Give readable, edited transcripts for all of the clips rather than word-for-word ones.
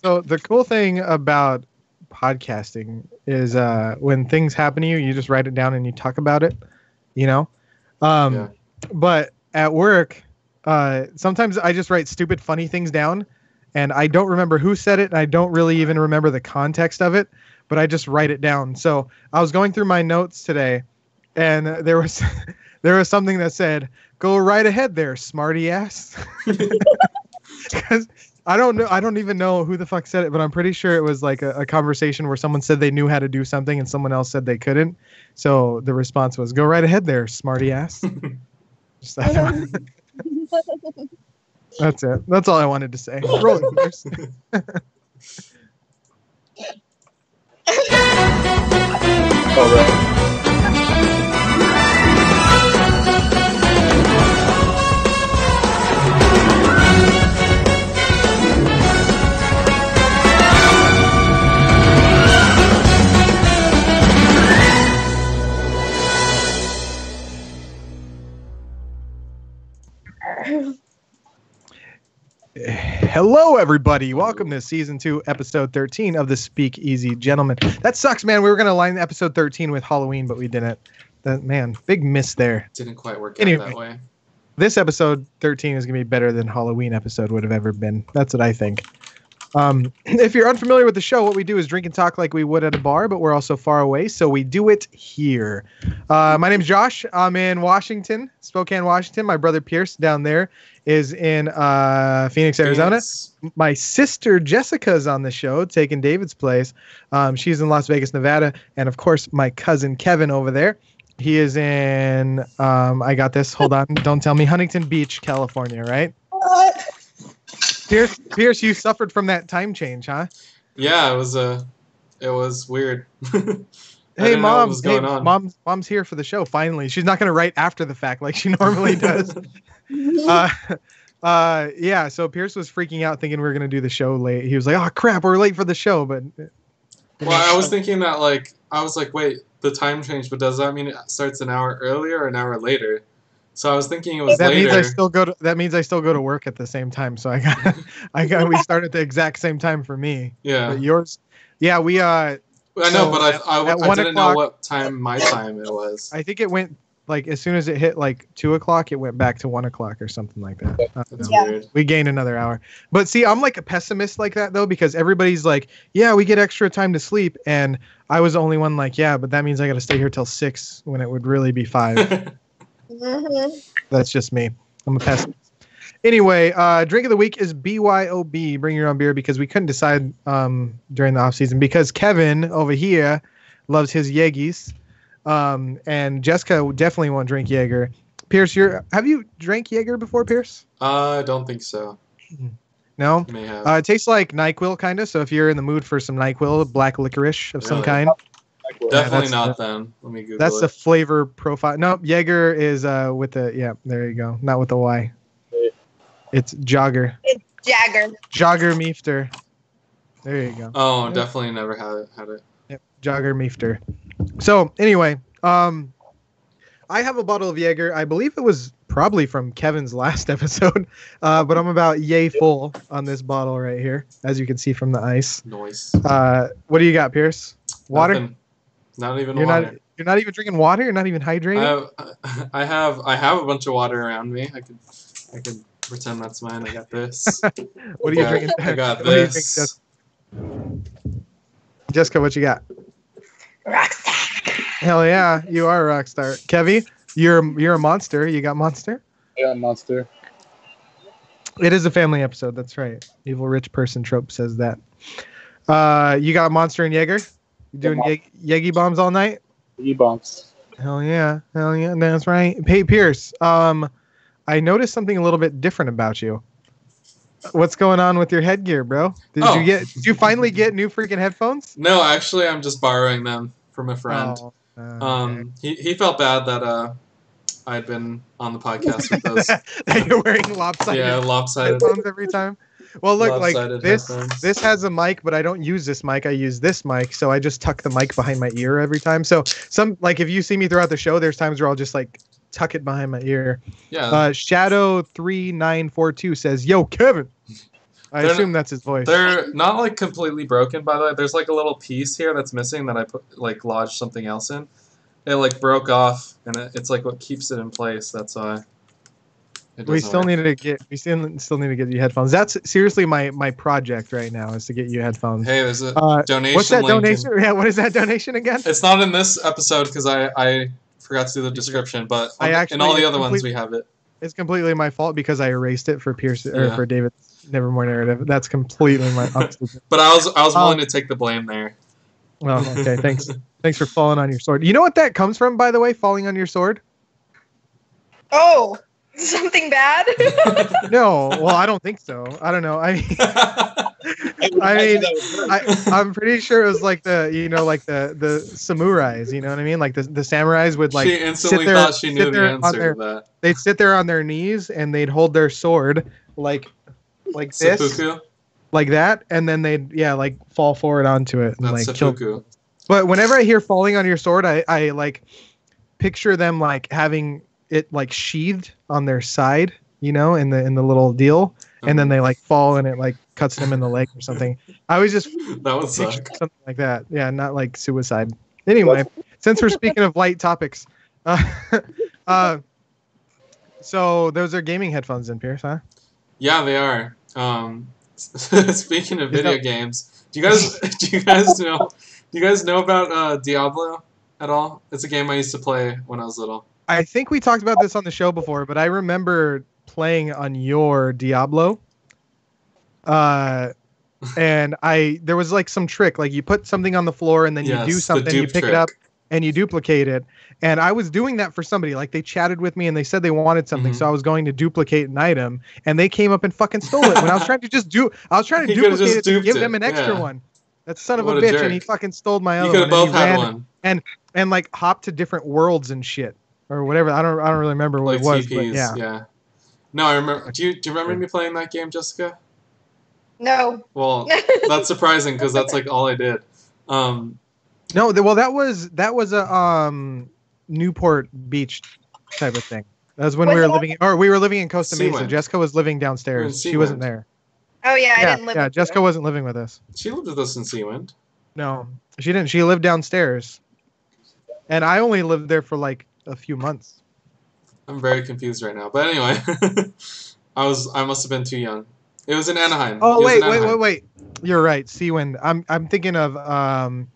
So the cool thing about podcasting is when things happen to you, you just write it down and you talk about it, you know? Yeah. But at work, sometimes I just write stupid, funny things down and I don't remember who said it and I don't really even remember the context of it, but I just write it down. So I was going through my notes today and there was there was something that said, "Go right ahead there, smarty ass." Because I don't know. I don't even know who the fuck said it, but I'm pretty sure it was like a conversation where someone said they knew how to do something and someone else said they couldn't. So the response was, "Go right ahead there, smarty ass." Just that. That's it. That's all I wanted to say. Roll it, Pierce. All right. Hello, everybody. Welcome to season 2, episode 13 of the Speakeasy, gentlemen. That sucks, man. We were gonna line episode 13 with Halloween, but we didn't. That man, big miss there. Didn't quite work Anyway. out that way. This episode 13 is gonna be better than Halloween episode would have ever been. That's what I think. If you're unfamiliar with the show, what we do is drink and talk like we would at a bar, but we're also far away, so we do it here. My name's Josh. I'm in Washington, Spokane, Washington. My brother Pierce down there is in Phoenix, Arizona. My sister Jessica is on the show, taking David's place. She's in Las Vegas, Nevada. And of course, my cousin Kevin over there. He is in, I got this, hold on, don't tell me, Huntington Beach, California, right? What? Pierce, you suffered from that time change, huh? Yeah, it was weird. Hey, know Mom. what was going on. Mom's here for the show. Finally, she's not gonna write after the fact like she normally does. Yeah. So Pierce was freaking out, thinking we were gonna do the show late. He was like, "Oh crap, we're late for the show." But Well, I was thinking that wait, the time changed, but does that mean it starts an hour earlier or an hour later? So I was thinking it was that later. means I still go to work at the same time. So we start at the exact same time for me. Yeah. But yours, yeah, we I know, so but I at 1 didn't know o'clock- what time my time it was. I think it went like as soon as it hit like 2 o'clock, it went back to 1 o'clock or something like that. I don't That's know. Yeah. weird. We gained another hour. But see, I'm like a pessimist like that though, because everybody's like, yeah, we get extra time to sleep. And I was the only one like, yeah, but that means I got to stay here till 6 when it would really be 5. That's just me. I'm a pessimist. Anyway, drink of the week is BYOB. Bring your own beer, because we couldn't decide during the off season because Kevin over here loves his Yeggies. And Jessica definitely won't drink Jaeger. Pierce, have you drank Jaeger before, Pierce? I don't think so. No? May have. It tastes like NyQuil, kind of. So if you're in the mood for some NyQuil, black licorice of some Really? kind. Definitely that's not then. Let me Google That's it. the flavor profile. No, Jaeger is with the, yeah, there you go. Not with the Y. It's Jogger. It's Jagger. Jogger Meefter. There you go. Oh, definitely never had it. Yep, Jogger Meefter. So anyway, I have a bottle of Jaeger. I believe it was probably from Kevin's last episode, but I'm about yay full on this bottle right here, as you can see from the ice. Noise. What do you got, Pierce? Water? Nothing. Not even You're water. not even drinking water. You're not even hydrating. I have a bunch of water around me. I could pretend that's mine. I got this. What are you drinking? I got What do you think, this. Jessica, what you got? Rockstar. Hell yeah, you are a rock star. Kevy, you're a monster. You got Monster? Yeah, monster. It is a family episode. That's right. Evil rich person trope says that. You got Monster and Jaeger? You doing Yegi bombs all night? E-bombs. Hell yeah. That's right. Hey, Pierce, I noticed something a little bit different about you. What's going on with your headgear, bro? Did you finally get new freaking headphones? No, actually, I'm just borrowing them from a friend. Oh, okay. He felt bad that I'd been on the podcast with those. That you're wearing lopsided lopsided. headphones every time. Well, look, like Lopsided this headphones. has a mic, but I don't use this mic. I use this mic, so I just tuck the mic behind my ear every time. So if you see me throughout the show, there's times where I'll just like tuck it behind my ear. Yeah. Shadow 3942 says, "Yo, Kevin." I They're assume that's his voice. They're not like completely broken, by the way. There's like a little piece here that's missing that I put like lodged something else in. It like broke off, and it's like what keeps it in place. That's why it We doesn't still work. need to get. We still need to get you headphones. That's seriously my project right now is to get you headphones. Hey, there's a donation. What's that link donation? Yeah, what is that donation again? It's not in this episode because I forgot to do the description, but in all the other ones we have it. It's completely my fault because I erased it for Pierce or Yeah. for David's Nevermore narrative. That's completely my. But I was willing to take the blame there. Well, okay, thanks. Thanks for falling on your sword. You know what that comes from, by the way? Falling on your sword? Oh, something bad? No, well, I don't think so. I don't know. I'm pretty sure it was like the samurais. You know what I mean? Like the samurais would like. She instantly thought she knew the answer to that. They'd sit there on their knees and they'd hold their sword like this, Seppuku? like that, and then they'd like fall forward onto it and That's like seppuku. kill. But whenever I hear falling on your sword, I like picture them like having it like sheathed on their side, in the little deal, and then they like fall and it like cuts them in the leg or something. I was just That would picture suck. something like that. Yeah, not like suicide. Anyway, since we're speaking of light topics, so those are gaming headphones in Pierce, huh? Yeah, they are. Speaking of video games, do you guys know about Diablo at all? It's a game I used to play when I was little. I think we talked about this on the show before, but I remember playing on your Diablo. And there was like some trick, like you put something on the floor and then you do something, you pick it up and you duplicate it. And I was doing that for somebody, like they chatted with me and they said they wanted something. So I was going to duplicate an item and they came up and fucking stole it when I was trying to duplicate it to give them an extra one. That son of a bitch. And he fucking stole my other one. You could have both had one. And like hopped to different worlds and shit or whatever. I don't really remember what it was. TPs, but yeah. No, I remember. Do you remember me playing that game, Jessica? No. Well, that's surprising because that's like all I did. No, well, that was a Newport Beach type of thing. That was when we were living in Costa Mesa. Seawind. Jessica was living downstairs. She wasn't there. Oh yeah, I didn't live. Yeah, with Jessica you. wasn't living with us. She lived with us in Seawind. No, she didn't. She lived downstairs, and I only lived there for like a few months. I'm very confused right now. But anyway, I must have been too young. It was in Anaheim. Oh wait. You're right. Seawind. I'm thinking of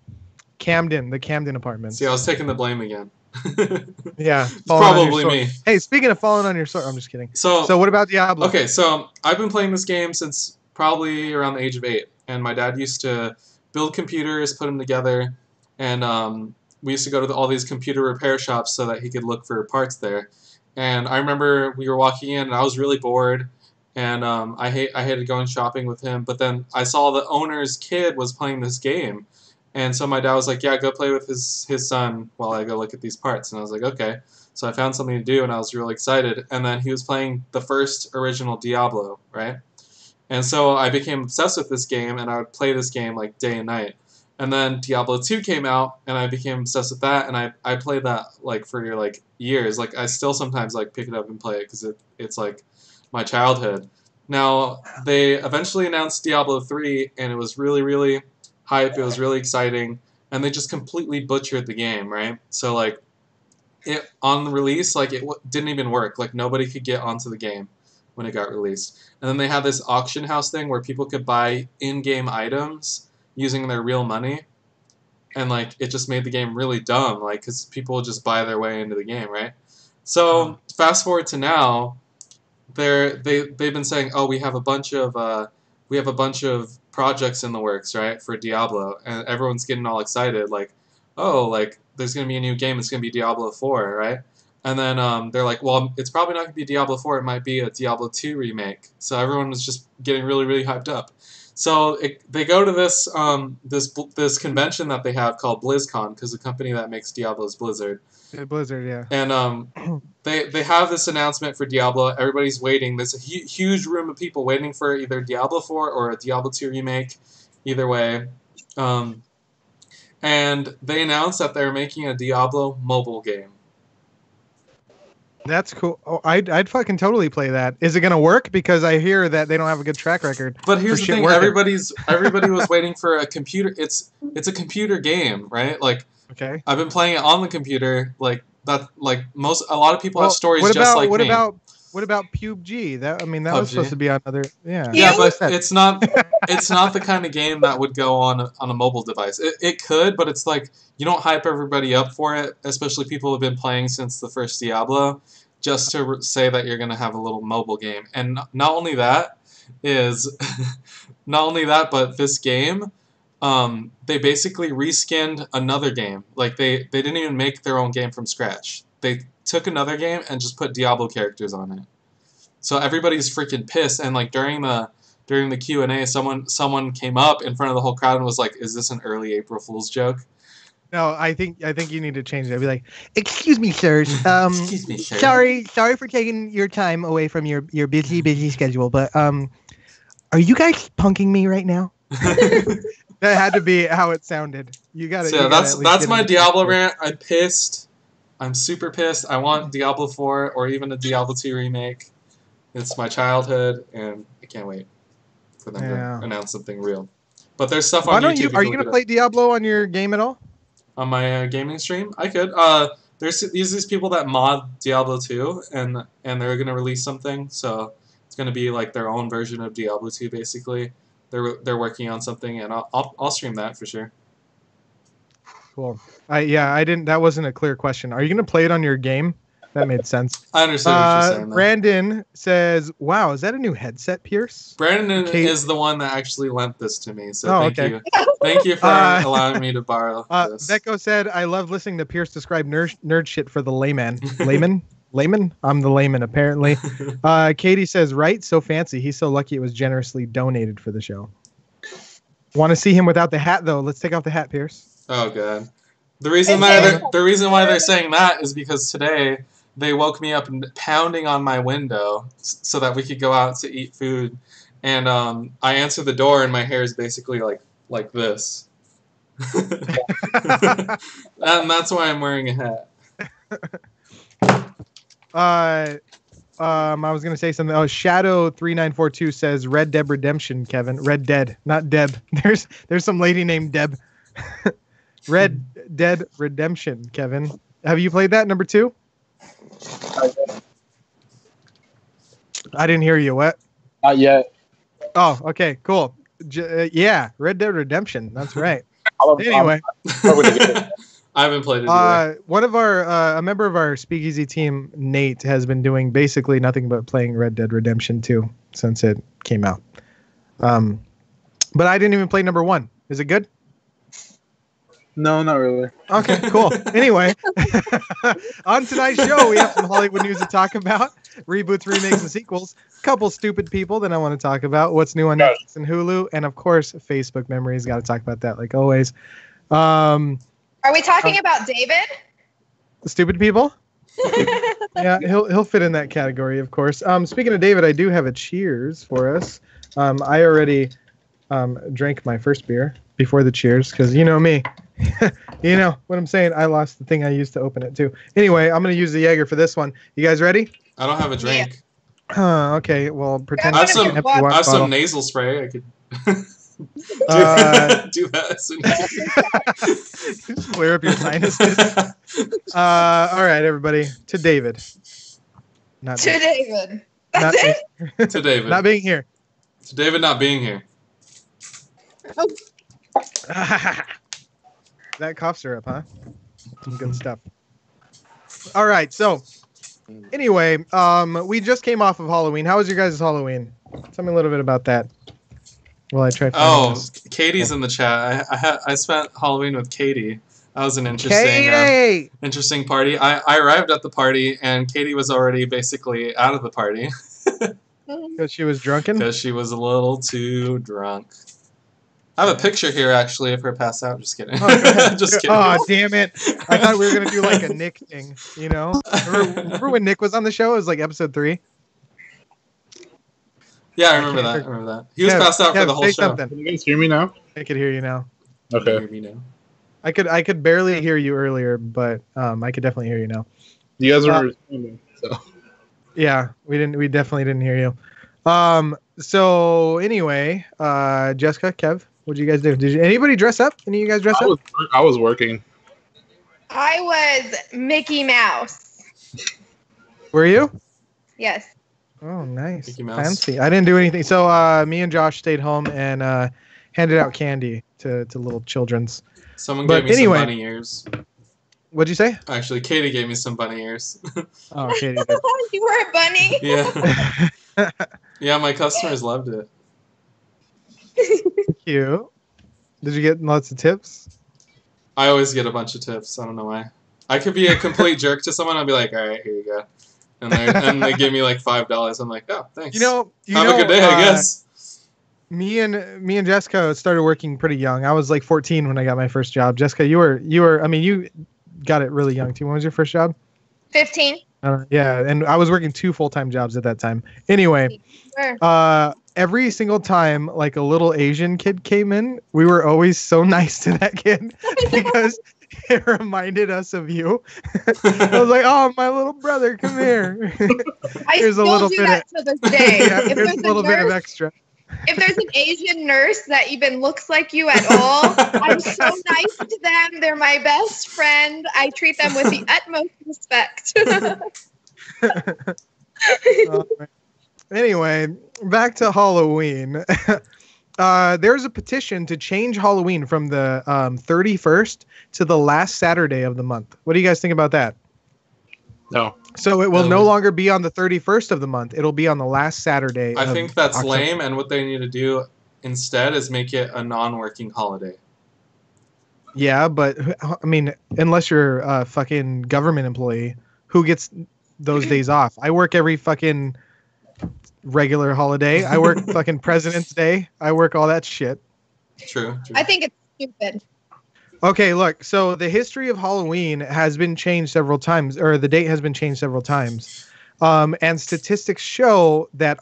Camden, the Camden apartments. See, I was taking the blame again. Yeah, Probably me. Hey, speaking of falling on your sword, I'm just kidding. So what about Diablo? Okay, so I've been playing this game since probably around the age of 8, and my dad used to build computers, put them together, and we used to go to all these computer repair shops so that he could look for parts there. And I remember we were walking in, and I was really bored, and I hated going shopping with him. But then I saw the owner's kid was playing this game, and so my dad was like, "Yeah, go play with his son while I go look at these parts." And I was like, "Okay." So I found something to do, and I was really excited. And then he was playing the first original Diablo, right? And so I became obsessed with this game, and I would play this game like day and night. And then Diablo 2 came out, and I became obsessed with that, and I played that like for like years. Like I still sometimes like pick it up and play it because it's like my childhood. Now they eventually announced Diablo 3, and it was really, really hype. It was really exciting, and they just completely butchered the game, right? So like it on the release, like it didn't even work. Like nobody could get onto the game when it got released. And then they had this auction house thing where people could buy in-game items using their real money, and like it just made the game really dumb, like because people would just buy their way into the game, right? So fast forward to now, they've been saying, oh, we have a bunch of projects in the works, right, for Diablo, and everyone's getting all excited, like, oh, like there's gonna be a new game, it's gonna be Diablo 4, right? And then they're like, well, it's probably not gonna be Diablo 4, it might be a Diablo 2 remake. So everyone was just getting really, really hyped up. So they go to this this convention that they have called BlizzCon, because the company that makes Diablo is Blizzard. Yeah, Blizzard, yeah. And they have this announcement for Diablo. Everybody's waiting. There's a huge room of people waiting for either Diablo 4 or a Diablo 2 remake, either way. And they announced that they're making a Diablo mobile game. That's cool. Oh, I'd fucking totally play that. Is it gonna work? Because I hear that they don't have a good track record. But here's for the shit thing: working. everybody was waiting for a computer. It's a computer game, right? Like Okay. I've been playing it on the computer. Like that. Like a lot of people have Well, stories what just about like what me. about what about PUBG? That that was PUBG. supposed to be on other. Yeah. Yeah, You? but it's not. It's not the kind of game that would go on a mobile device. It could, but it's like you don't hype everybody up for it, especially people who have been playing since the first Diablo, just to say that you're gonna have a little mobile game. And not only that is, not only that, but this game, they basically reskinned another game. Like they didn't even make their own game from scratch. They took another game and just put Diablo characters on it. So everybody's freaking pissed, and like during the Q&A, someone came up in front of the whole crowd and was like, "Is this an early April Fool's joke?" No, I think you need to change that. Be like, excuse me, sirs. Excuse me, sir. Sorry for taking your time away from your busy schedule, but are you guys punking me right now? That had to be how it sounded. You got it. So yeah, that's my Diablo rant. I'm pissed. I'm super pissed. I want Diablo 4 or even a Diablo 2 remake. It's my childhood, and I can't wait for them to announce something real. But there's stuff on YouTube. Are you gonna play Diablo on your game at all? On my gaming stream? I could. There's these people that mod Diablo 2, and they're gonna release something. So it's gonna be like their own version of Diablo 2, basically. They're working on something, and I'll stream that for sure. Cool. I didn't. That wasn't a clear question. Are you gonna play it on your game? That made sense. I understand what you're saying, though. Brandon says, "Wow, is that a new headset, Pierce?" Brandon is the one that actually lent this to me, so thank okay. you. Thank you for allowing me to borrow this. Vecco said, "I love listening to Pierce describe nerd shit for the layman." Layman? I'm the layman, apparently. Katie says, "Right? So fancy. He's so lucky it was generously donated for the show." Want to see him without the hat, though? Let's take off the hat, Pierce. Oh god. The reason why they're saying that is because today they woke me up and pounding on my window so that we could go out to eat food, and I answer the door and my hair is basically like this, and that's why I'm wearing a hat. I was gonna say something. Oh, Shadow3942 says Red Dead Redemption, Kevin. Red Dead, not Deb. There's some lady named Deb. Red Dead Redemption, Kevin. Have you played that, number 2? I didn't hear you. What? Not yet. Oh, okay, cool. Yeah, Red Dead Redemption. That's right. Anyway, I haven't played it either. One of our a member of our Speakeasy team, Nate, has been doing basically nothing but playing Red Dead Redemption 2 since it came out. But I didn't even play number 1. Is it good? No, not really. Okay, cool. Anyway, on tonight's show, we have some Hollywood news to talk about. Reboots, remakes, and sequels. Couple stupid people that I want to talk about. What's new on Netflix and Hulu. And, of course, Facebook memories. Got to talk about that like always. Are we talking about David? Stupid people? Yeah, he'll fit in that category, of course. Speaking of David, I do have a cheers for us. I already drank my first beer before the cheers because you know me. You know what I'm saying? I lost the thing I used to open it too. Anyway, I'm going to use the Jaeger for this one. You guys ready? I don't have a drink. Okay, well, pretend I have some bottle. nasal spray. I could do that as soon as you just clear up your sinuses. All right, everybody. To David. Not to David. That's it? To David. Not being here. To David not being here. Oh. That cough syrup, huh? Some good stuff. All right, so anyway, we just came off of Halloween. How was your guys' Halloween? Tell me a little bit about that. Well, I tried. Katie's in the chat. I spent Halloween with Katie. That was an interesting party. I arrived at the party and Katie was already basically out of the party. Because she was drunken? Because she was a little too drunk. I have a picture here, actually, of her passed out. Just kidding. Just kidding. Oh, damn it. I thought we were going to do like a Nick thing, you know? Remember when Nick was on the show? It was like episode 3. Yeah, I remember that. He was passed out for the whole show. Something. Can you guys hear me now? I could hear you now. Okay. Can you hear me now? I could barely hear you earlier, but I could definitely hear you now. You guys are responding. So Yeah, we definitely didn't hear you. So anyway, Jessica, Kev, what did you guys do? Did anybody dress up? Any of you guys dress up? I was working. I was Mickey Mouse. Were you? Yes. Oh, nice. Mickey Mouse. Fancy. I didn't do anything. So me and Josh stayed home and handed out candy to little children's. Someone But gave me anyway- some bunny ears. What'd you say? Actually, Katie gave me some bunny ears. Oh, Katie did. You were a bunny. Yeah. Yeah, my customers loved it. Cute. Did you get lots of tips? I always get a bunch of tips. I don't know why. I could be a complete jerk to someone. I'll be like, all right, here you go. And they give me like $5. I'm like, oh, thanks. You Have a good day, I guess. Me and Jessica started working pretty young. I was like 14 when I got my first job. Jessica, you were. I mean, you got it really young too. When was your first job? 15. Yeah, and I was working 2 full-time jobs at that time. Anyway, Sure. every single time like a little Asian kid came in, we were always so nice to that kid because it reminded us of you. I was like, "Oh, my little brother, come here." I Here's a still little do bit that to this day. Yeah, If here's there's a little bit of nurse- extra. If there's an Asian nurse that even looks like you at all, I'm so nice to them. They're my best friend. I treat them with the utmost respect. Anyway, back to Halloween. There's a petition to change Halloween from the 31st to the last Saturday of the month. What do you guys think about that? No. So it will no longer be on the 31st of the month. It'll be on the last Saturday. I of think that's October. lame, and what they need to do instead is make it a non-working holiday. Yeah, but I mean, unless you're a fucking government employee, who gets those days off? I work every fucking regular holiday. I work fucking President's Day. I work all that shit. True. I think it's stupid. Okay, look. So the history of Halloween has been changed several times, or the date has been changed several times. And statistics show that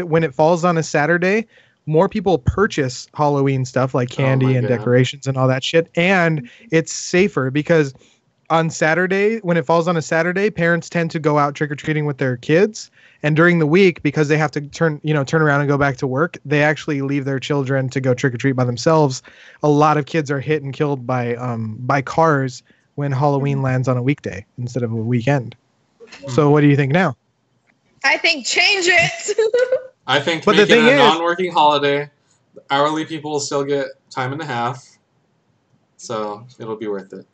when it falls on a Saturday, more people purchase Halloween stuff like candy and decorations and all that shit, and it's safer because on Saturday, when it falls on a Saturday, parents tend to go out trick-or-treating with their kids, and during the week, because they have to turn around and go back to work, they actually leave their children to go trick-or-treat by themselves. A lot of kids are hit and killed by cars when Halloween lands on a weekday instead of a weekend. So what do you think now? I think change it. I think But the making thing a is- non-working holiday, hourly people will still get time and a half, so it'll be worth it.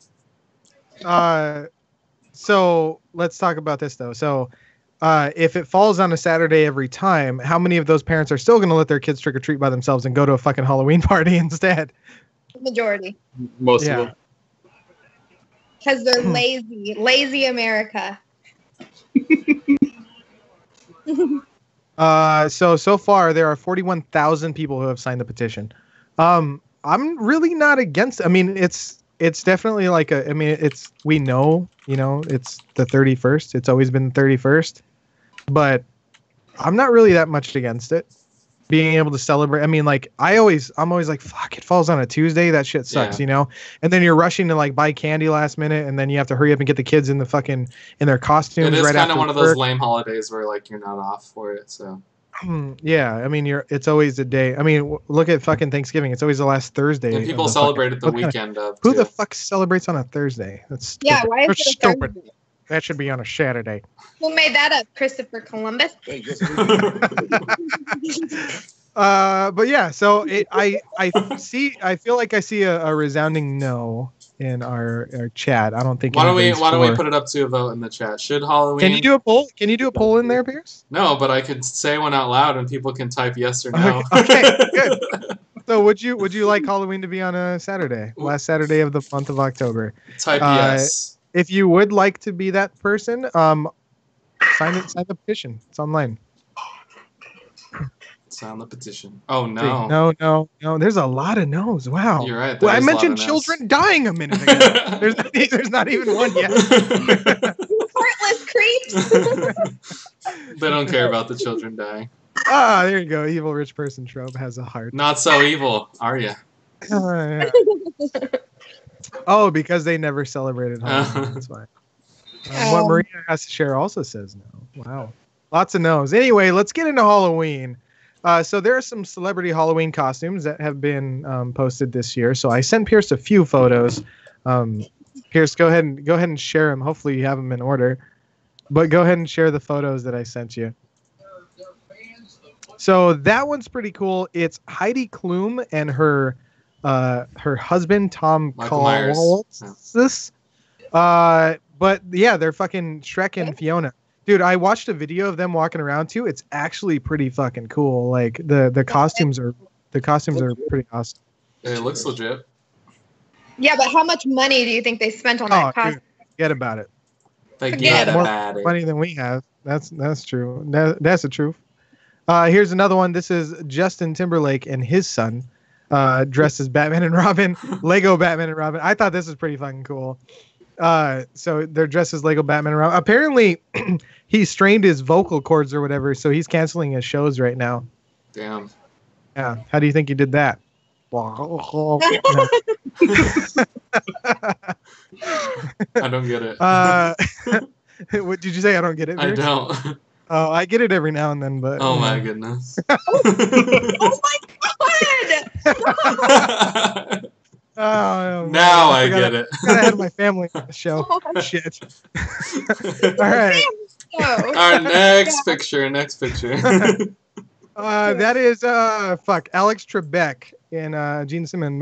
So let's talk about this though. So if it falls on a Saturday every time, how many of those parents are still going to let their kids trick or treat by themselves and go to a fucking Halloween party instead? Majority. Most Yeah. of them. Because they're lazy. Lazy America. So far there are 41,000 people who have signed the petition. I'm really not against. I mean, it's definitely like we know, it's the 31st. It's always been the 31st, but I'm not really that much against it. Being able to celebrate. I mean, like I'm always like, fuck, it falls on a Tuesday. That shit sucks, And then you're rushing to like buy candy last minute, and then you have to hurry up and get the kids in their costumes. It is right kind after of one of work. those lame holidays where like you're not off for it. So Yeah, I mean, it's always a day. I mean, look at fucking Thanksgiving. It's always the last Thursday. and people of the celebrate it the what kind weekend of. Who too. the fuck celebrates on a Thursday? That's Yeah, stupid. why is That's it a stupid. Thursday? That should be on a Saturday. Who made that up? Christopher Columbus? But yeah, so I feel like I see a resounding no in our chat. I don't think. Why don't we anybody's put it up to a vote in the chat? Should Halloween? Can you do a poll? Can you do a poll in there, Pierce? No, but I could say one out loud and people can type yes or no. Okay, good. So would you like Halloween to be on a Saturday, last Saturday of the month of October? Type yes. If you would like to be that person, sign the petition. It's online. Sign the petition. Oh no. No. There's a lot of no's. Wow. You're right. there Well, I is a lot mentioned of no's. children dying a minute ago. There's not even one yet. Heartless creeps. They don't care about the children dying. Ah, there you go. Evil rich person trope has a heart. Not so evil, are you? Oh, because they never celebrated Halloween. That's why. What Maria has to share also says no. Wow. Lots of no's. Anyway, let's get into Halloween. So there are some celebrity Halloween costumes that have been posted this year. So I sent Pierce a few photos. Pierce, go ahead and share them. Hopefully you have them in order. But go ahead and share the photos that I sent you. So that one's pretty cool. It's Heidi Klum and her husband Tom Kaulitz. But yeah, they're fucking Shrek and Fiona. Dude, I watched a video of them walking around too. It's actually pretty fucking cool. Like the costumes are pretty awesome. It looks legit. Yeah, but how much money do you think they spent on that costume? Dude, forget about it. Forget more about it. Money than we have. That's true. That's the truth. Here's another one. This is Justin Timberlake and his son, dressed as Batman and Robin, Lego Batman and Robin. I thought this was pretty fucking cool. So they're dressed as Lego Batman and Robin. Apparently, he strained his vocal cords or whatever, so he's canceling his shows right now. Damn. Yeah. How do you think he did that? I don't get it. What did you say? I don't get it. I don't. Oh, I get it every now and then, but oh my goodness. Oh my god! Oh, now I get it. I had my family on the show. Shit. All right. Our next picture. That is Alex Trebek in Gene Simmons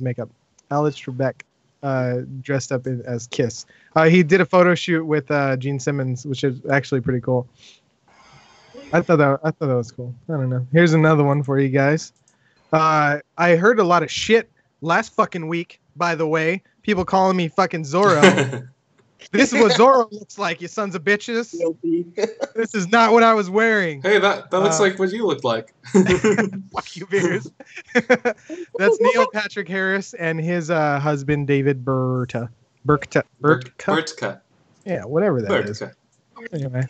makeup. Alex Trebek dressed up as Kiss. He did a photo shoot with Gene Simmons, which is actually pretty cool. I thought that was cool. I don't know. Here's another one for you guys. I heard a lot of shit last fucking week, by the way. People calling me fucking Zorro. This is what Zorro looks like, you sons of bitches. This is not what I was wearing. Hey, that looks like what you look like. Fuck you, Beers. That's Neil Patrick Harris and his husband, David Burtka. Yeah, whatever that is. Anyway.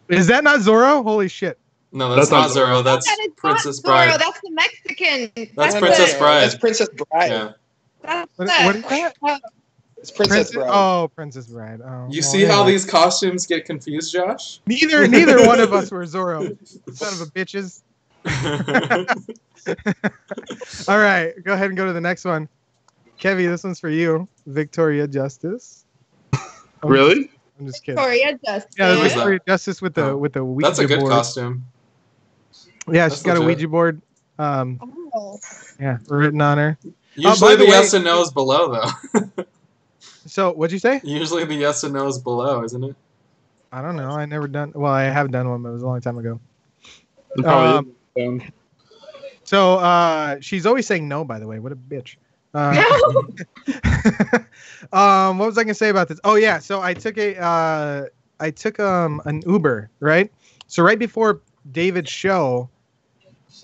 Is that not Zorro? Holy shit. No, that's not Zorro. That's Princess Bride. Zorro, that's the Mexican. That's Princess Bride. That's Princess Bride. Yeah. What is that? It's Princess Bride. Oh, Princess Bride. Oh, you see how these costumes get confused, Josh? Neither one of us were Zorro. Son of a bitches. All right, go ahead and go to the next one. Kevy, this one's for you. Victoria Justice. Really? I'm just kidding. Victoria Justice. Yeah, Victoria Justice with the Ouija board. That's a good costume. Yeah, she's got a Ouija board. Yeah, written on her. Usually the yes and no is below, though. So, what'd you say? Usually the yes and no is below, isn't it? I don't know. I never done. Well, I have done one, but it was a long time ago. So she's always saying no. By the way, what a bitch. What was I gonna say about this? Oh yeah. So I took an Uber, right? So right before David's show,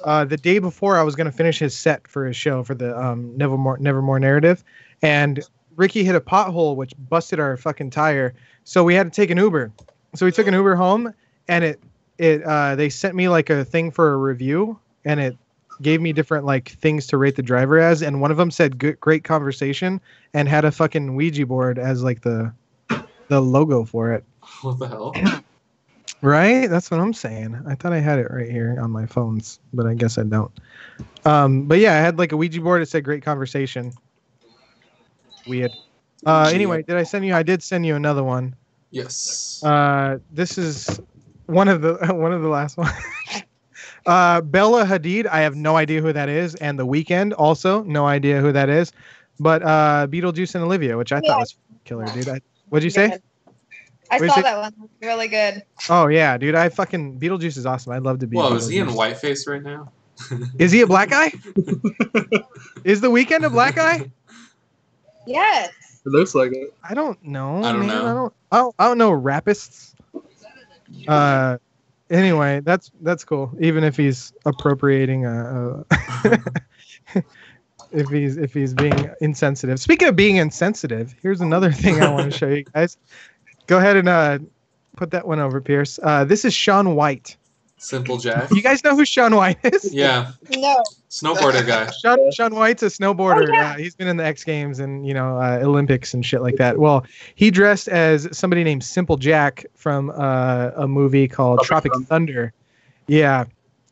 the day before I was gonna finish his set for his show for the Nevermore narrative, and Ricky hit a pothole which busted our fucking tire, so we had to take an Uber. So we took an Uber home, and they sent me like a thing for a review, and it gave me different like things to rate the driver as, and one of them said great conversation and had a fucking Ouija board as like the logo for it. What the hell? Right? That's what I'm saying. I thought I had it right here on my phones, but I guess I don't. But yeah, I had like a Ouija board. It said great conversation. Weird. Anyway, did I send you? I did send you another one. Yes. This is one of the last ones. Bella Hadid, I have no idea who that is, and The Weeknd, also no idea who that is. But Beetlejuice and Olivia, which I thought was killer, dude. What'd you say? I saw that one. It was really good. Oh yeah, dude. Beetlejuice is awesome. I'd love to be. Whoa, is he in whiteface right now? Is he a black guy? Is The Weeknd a black guy? Yes. It looks like it. I don't know. I don't know. I don't know rapists. Anyway, that's cool. Even if he's appropriating if he's being insensitive. Speaking of being insensitive, here's another thing I want to show you guys. Go ahead and put that one over, Pierce. This is Shaun White. Simple Jack. You guys know who Shaun White is? Yeah, No. snowboarder guy. Shaun White's a snowboarder. Oh, yeah. He's been in the X Games and Olympics and shit like that. Well, he dressed as somebody named Simple Jack from a movie called Tropic Thunder. Yeah,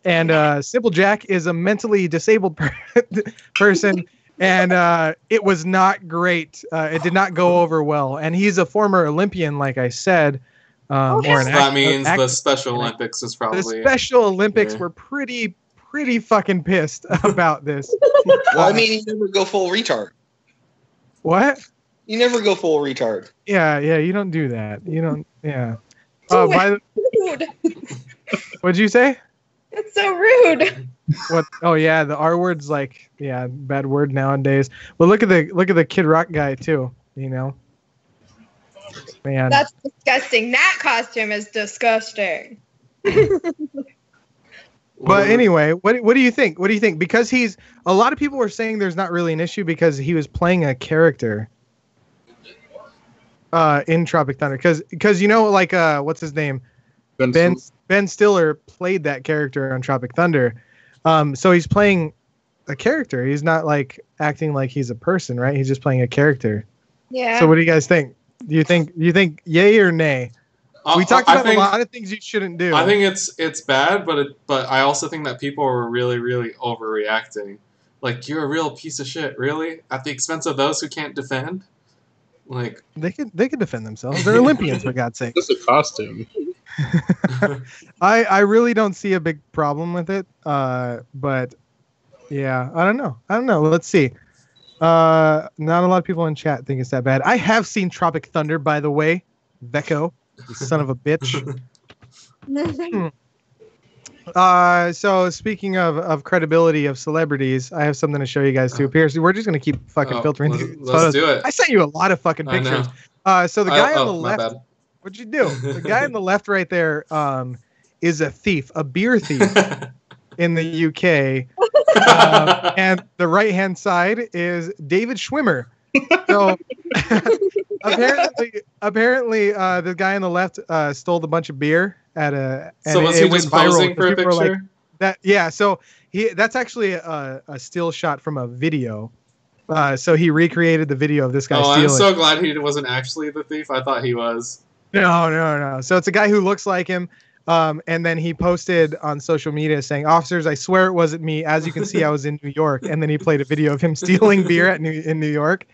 and Simple Jack is a mentally disabled person, and it was not great. It did not go over well, and he's a former Olympian, like I said. Or So that means the Special Olympics is probably... The Special Olympics were pretty fucking pissed about this. Well, I mean, you never go full retard. What? You never go full retard. Yeah, you don't do that. You don't, yeah. So Rude. What'd you say? That's so rude. What? Oh yeah, the R word's like, yeah, bad word nowadays. But look at the Kid Rock guy too, Man. That's disgusting. That costume is disgusting. But anyway, what do you think? What do you think? Because a lot of people were saying there's not really an issue because he was playing a character in Tropic Thunder. Because what's his name? Ben Stiller played that character on Tropic Thunder. So he's playing a character. He's not like acting like he's a person, right? He's just playing a character. Yeah. So what do you guys think? Do you think yay or nay? We talked about a lot of things you shouldn't do. I think it's bad, but I also think that people are really, really overreacting. Like, you're a real piece of shit, really? At the expense of those who can't defend? Like, they could defend themselves. They're Olympians, for God's sake. Just a costume. I really don't see a big problem with it. But yeah, I don't know. Let's see. Not a lot of people in chat think it's that bad. I have seen Tropic Thunder, by the way. Vecco, you son of a bitch. So speaking of credibility of celebrities, I have something to show you guys too. Pierce, we're just gonna keep fucking filtering these photos. Let's do it. I sent you a lot of fucking pictures. So the guy on the left, what'd you do? The guy on the left right there is a thief, a beer thief in the UK. And the right hand side is David Schwimmer. So apparently the guy on the left stole a bunch of beer at a. So was he just posing for a picture? Like, that, yeah. So that's actually a still shot from a video. So he recreated the video of this guy stealing. I'm so glad he wasn't actually the thief. I thought he was. No. So it's a guy who looks like him. And then he posted on social media saying, "Officers, I swear it wasn't me. As you can see, I was in New York." And then he played a video of him stealing beer in New York.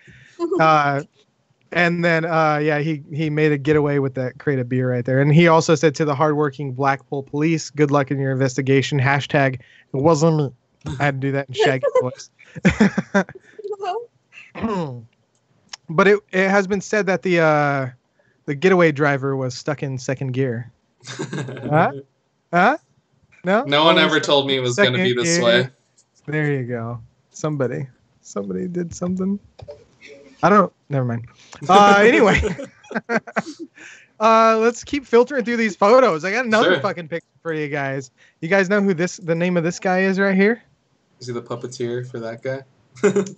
And then, he made a getaway with that crate of beer right there. And he also said to the hardworking Blackpool police, "Good luck in your investigation. Hashtag, it wasn't me." I had to do that in Shaggy voice. But it has been said that the getaway driver was stuck in second gear. Huh? No? No one ever told me it was going to be this way. There you go. Somebody did something. Never mind. Anyway. Let's keep filtering through these photos. I got another fucking picture for you guys. You guys know who the name of this guy is right here? Is he the puppeteer for that guy?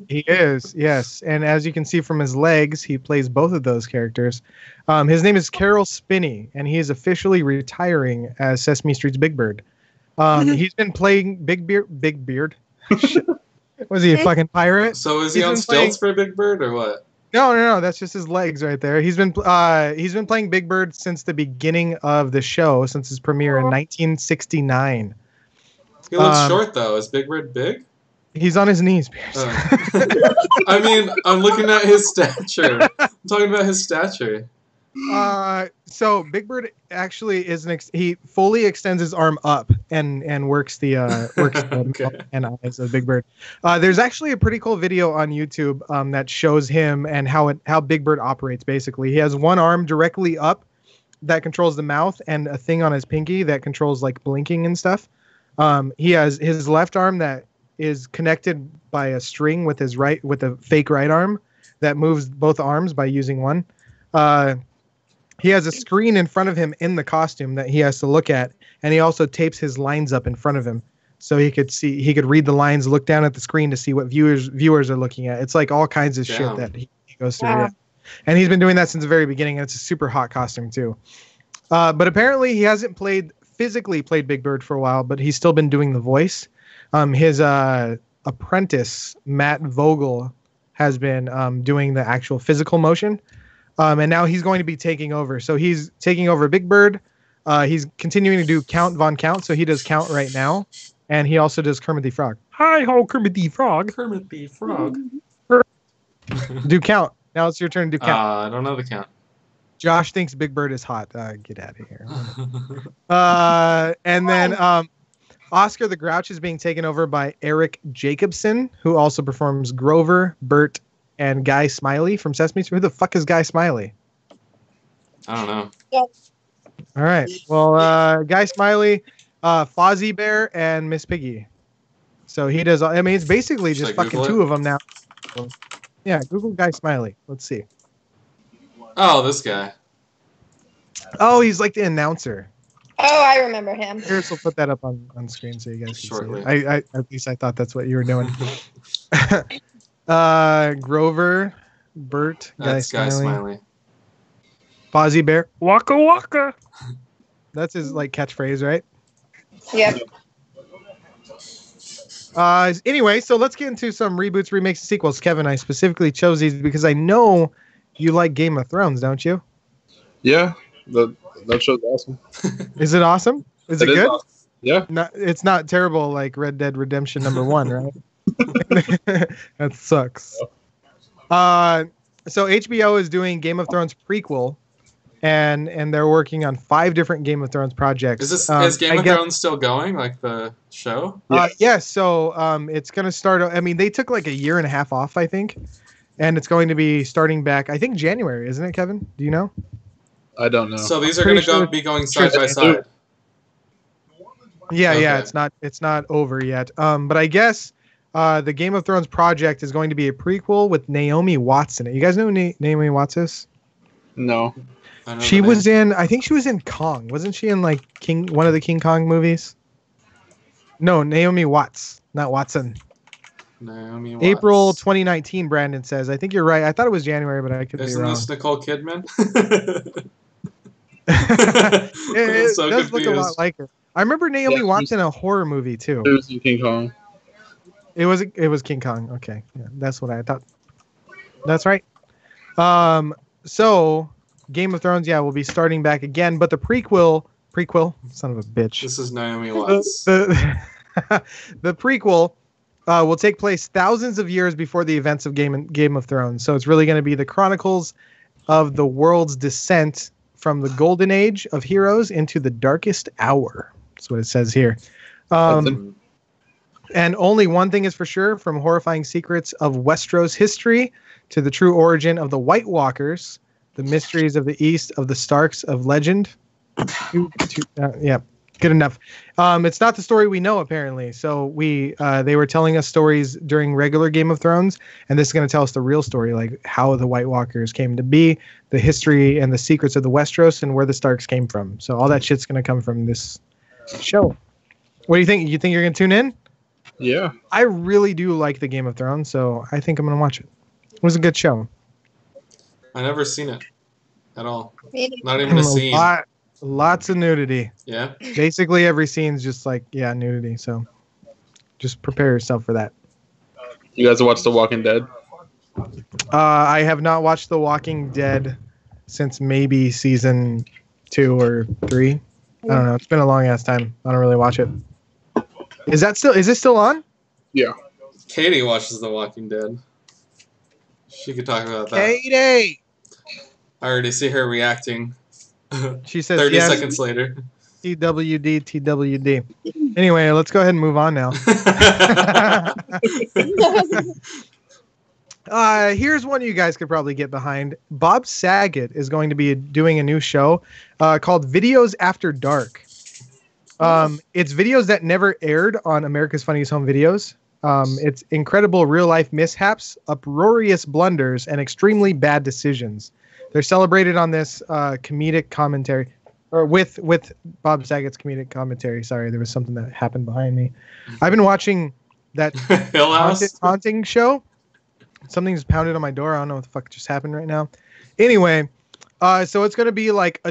He is, yes. And as you can see from his legs, he plays both of those characters. His name is Carol Spinney, and he is officially retiring as Sesame Street's Big Bird. He's been playing Big Beard. Was he a fucking pirate? So is he on stilts for Big Bird or what? No. That's just his legs right there. He's been playing Big Bird since the beginning of the show, since its premiere in 1969. He looks short though. Is Big Bird big? He's on his knees, Pierce. I mean, I'm looking at his stature. I'm talking about his stature. So Big Bird actually he fully extends his arm up and works the and eyes of Big Bird. There's actually a pretty cool video on YouTube that shows him and how Big Bird operates. Basically, he has one arm directly up that controls the mouth and a thing on his pinky that controls like blinking and stuff. He has his left arm that is connected by a string with a fake right arm that moves both arms by using one. He has a screen in front of him in the costume that he has to look at, and he also tapes his lines up in front of him so he could read the lines, look down at the screen to see what viewers are looking at. It's like all kinds of shit that he goes through. Yeah. And he's been doing that since the very beginning, and it's a super hot costume too. But apparently he hasn't played physically played Big Bird for a while, but he's still been doing the voice. His apprentice, Matt Vogel, has been doing the actual physical motion. And now he's going to be taking over. So he's taking over Big Bird. He's continuing to do Count Von Count. So he does Count right now. And he also does Kermit the Frog. Hi ho, Kermit the Frog. Kermit the Frog. Do Count. Now it's your turn to do Count. I don't know the count. Josh thinks Big Bird is hot. Get out of here. And then Oscar the Grouch is being taken over by Eric Jacobson, who also performs Grover, Bert, and Guy Smiley from Sesame Street. Who the fuck is Guy Smiley? I don't know. All right. Well, Guy Smiley, Fozzie Bear, and Miss Piggy. So he does. I mean, it's basically just Should I fucking Google two it? of them now. So, yeah, Google Guy Smiley. Let's see. Oh, this guy. Oh, he's like the announcer. Oh, I remember him. Here's, we'll put that up on screen so you guys can Shortly. see it. I at least I thought that's what you were doing. Grover, Bert, That's Guy Smiley. Fozzie Bear, Waka Waka. That's his like catchphrase, right? Yep. Anyway, so let's get into some reboots, remakes, and sequels. Kevin, I specifically chose these because I know you like Game of Thrones, don't you? Yeah, that show's awesome. Is it awesome? Is it good? Awesome. Yeah. It's not terrible like Red Dead Redemption #1, right? That sucks. So HBO is doing Game of Thrones prequel, and they're working on 5 different Game of Thrones projects. Is Game of Thrones still going, like the show? Yes. So it's going to start. I mean, they took like a year and a half off, I think, and it's going to be starting back. I think January, isn't it, Kevin? Do you know? I don't know. So these are going to be going side by side. Yeah, Okay. yeah. It's not over yet. But I guess the Game of Thrones project is going to be a prequel with Naomi Watts in it. You guys know who Naomi Watts is? No. I know She the was name. in. I think she was in Kong. Wasn't she in like one of the King Kong movies? No, Naomi Watts, not Watson. Naomi Watts. April 2019. Brandon says. I think you're right. I thought it was January, but I could be Isn't wrong. this Nicole Kidman? It So does look a lot confused. like her. I remember Naomi Yeah, Watts in a horror movie too. It was in King Kong. It was King Kong. Okay, yeah, that's what I thought. That's right. So Game of Thrones, yeah, will be starting back again, but the prequel, son of a bitch. This is Naomi Watts. The prequel will take place thousands of years before the events of Game of Thrones. So it's really going to be the chronicles of the world's descent from the golden age of heroes into the darkest hour. That's what it says here. And only one thing is for sure, from horrifying secrets of Westeros history to the true origin of the White Walkers, the mysteries of the East, of the Starks of legend. Yeah, good enough. It's not the story we know, apparently. So they were telling us stories during regular Game of Thrones, and this is going to tell us the real story, like how the White Walkers came to be, the history and the secrets of the Westeros, and where the Starks came from. So all that shit's going to come from this show. What do you think? You think you're going to tune in? Yeah. I really do like the Game of Thrones, so I think I'm going to watch it. It was a good show. I never seen it at all. Me Not even a scene. Lots of nudity. Yeah. Basically every scene's just like, yeah, nudity. So just prepare yourself for that. You guys watch The Walking Dead? I have not watched The Walking Dead since maybe season 2 or 3. I don't know. It's been a long ass time. I don't really watch it. Is it still on? Yeah. Katie watches The Walking Dead. She could talk about that. Katie! I already see her reacting. She says 30 yes. seconds later. TWD, TWD. Anyway, let's go ahead and move on now. Here's one you guys could probably get behind. Bob Saget is going to be doing a new show called Videos After Dark. It's videos that never aired on America's Funniest Home Videos. It's incredible real-life mishaps, uproarious blunders, and extremely bad decisions. They're celebrated on this comedic commentary, or with Bob Saget's comedic commentary. Sorry, there was something that happened behind me. I've been watching that Hill House? haunting show. Something's pounded on my door. I don't know what the fuck just happened right now. Anyway, so it's going to be like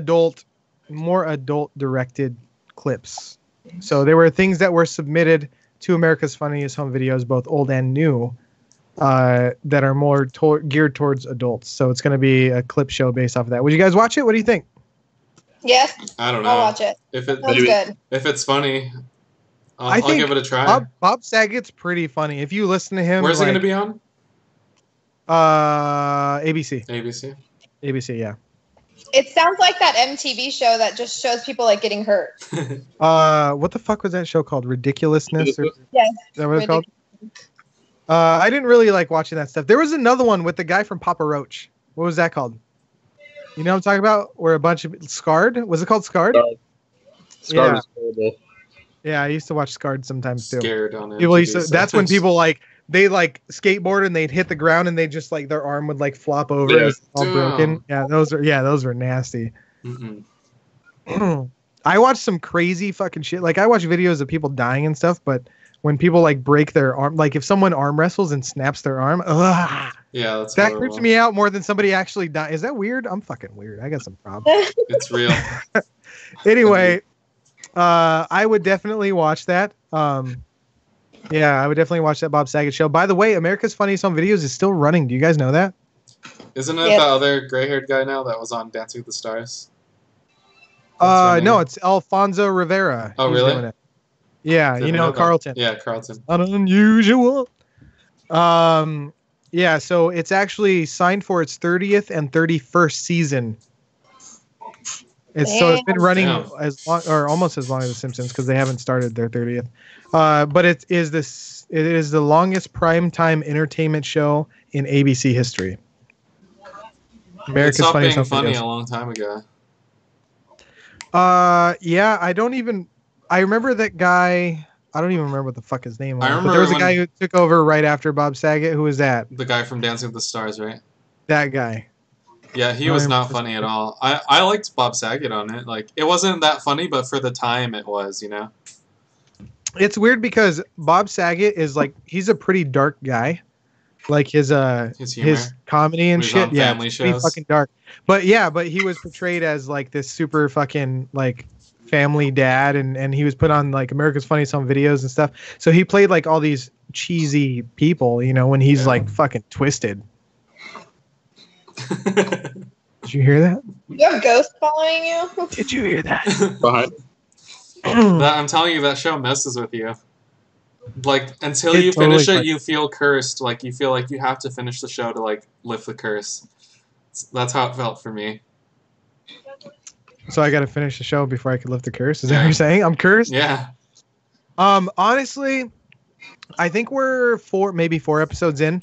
more adult directed clips. So there were things that were submitted to America's Funniest Home Videos, both old and new, that are more geared towards adults. So it's going to be a clip show based off of that. Would you guys watch it? What do you think? Yes, I don't know. I'll watch it. If Sounds it good. if it's funny, I I'll think give it a try. Bob Saget's pretty funny. If you listen to him, Where's it going to be on? ABC. ABC. ABC, yeah. It sounds like that MTV show that just shows people like getting hurt. What the fuck was that show called? Ridiculousness? Or, Yes. is that what it's called? I didn't really like watching that stuff. There was another one with the guy from Papa Roach. What was that called? You know what I'm talking about? Where a bunch of Scarred? Was it called Scarred? Scarred Yeah. is horrible. Yeah, I used to watch Scarred sometimes too. Scared on it. People used to, that's when people like they like skateboard and they'd hit the ground and they just like their arm would like flop over. Yeah. It was all Damn. broken. Those were nasty. Mm-mm. I watched some crazy fucking shit. Like I watch videos of people dying and stuff, but when people like break their arm, like if someone arm wrestles and snaps their arm, Yeah, that's that horrible. creeps me out more than somebody actually dying. Is that weird? I'm fucking weird. I got some problems. It's real. Anyway, I would definitely watch that. Yeah, I would definitely watch that Bob Saget show. By the way, America's Funniest Home Videos is still running. Do you guys know that? Isn't it Yep. the other gray-haired guy now that was on Dancing with the Stars? What's her No, name? it's Alfonso Rivera. Oh, who's really? doing it. Yeah, Didn't you know know that. Carlton. Yeah, Carlton. Unusual. Yeah, so it's actually signed for its 30th and 31st season. So it's been running Damn. as long or almost as long as The Simpsons because they haven't started their 30th. But it is the longest primetime entertainment show in ABC history. It America's stopped Funniest being Home funny Videos. a long time ago. Yeah, I remember that guy. I don't even remember what the fuck his name was. I But remember there was a when- guy who took over right after Bob Saget. Who was that? The guy from Dancing with the Stars, right? That guy. Yeah, he I was remember not funny at all. I liked Bob Saget on it. Like, it wasn't that funny, but for the time it was, you know? It's weird because Bob Saget is like he's a pretty dark guy. Like his humor. comedy and He was shit. on Yeah, family it's pretty shows. fucking dark. But he was portrayed as like this super fucking like family dad and he was put on like America's Funniest Home Videos and stuff. So he played like all these cheesy people, you know, when he's like fucking twisted. Did you hear that? You have ghosts following you? Did you hear that? Behind. I'm telling you, that show messes with you. Like, until It you totally finish it, fucking- you feel cursed. Like, you feel like you have to finish the show to, like, lift the curse. That's how it felt for me. So I got to finish the show before I could lift the curse. Is that what you're saying? I'm cursed. Yeah. Honestly, I think we're maybe four episodes in,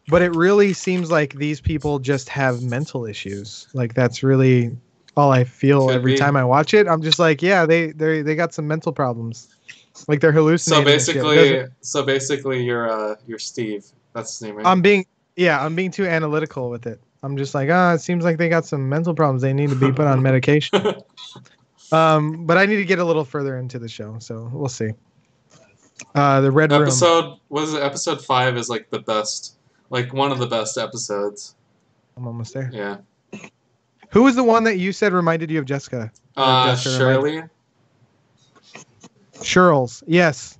but it really seems like these people just have mental issues. Like that's really all I feel Could every be. time I watch it. I'm just like, yeah, they got some mental problems. Like they're hallucinating. So basically, you're Steve. That's his name, right? I'm being too analytical with it. I'm just like, it seems like they got some mental problems. They need to be put on medication. But I need to get a little further into the show, so we'll see. The Red Room. Episode 5 is like the best, like one of the best episodes. I'm almost there. Yeah. Who was the one that you said reminded you of Jessecca? Or Jessica Shirley. Shirls. Yes.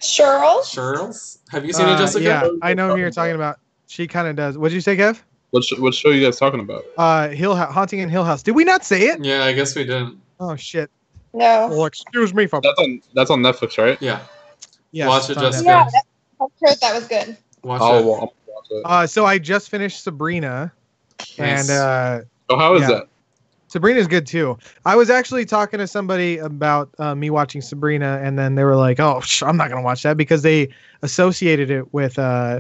Charles? Shirls? Have you seen it, Jessica? Yeah, I know who you're talking about. She kind of does. What did you say, Kev? What show are you guys talking about? Haunting in Hill House. Did we not say it? Yeah, I guess we didn't. Oh shit. No. Well, excuse me for. That's on Netflix, right? Yeah. Yes, Watch it, it's on Jessica. Yeah, I heard that was good. Watch Oh, it. well, I'll watch it. So I just finished Sabrina, Nice. and Oh, how is yeah. that? Sabrina's good too. I was actually talking to somebody about me watching Sabrina, and then they were like, "Oh, I'm not gonna watch that," because they associated it with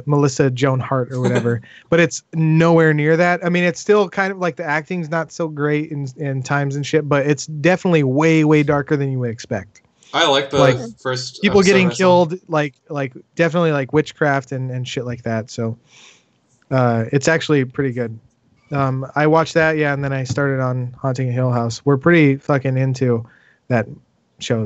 Melissa Joan Hart or whatever. But it's nowhere near that. I mean, it's still kind of like the acting's not so great in times and shit, but it's definitely way darker than you would expect. I like the like, first People episode getting I saw. killed, like definitely like witchcraft and shit like that. So it's actually pretty good. I watched that, yeah, and then I started on Haunting Hill House. We're pretty fucking into that show,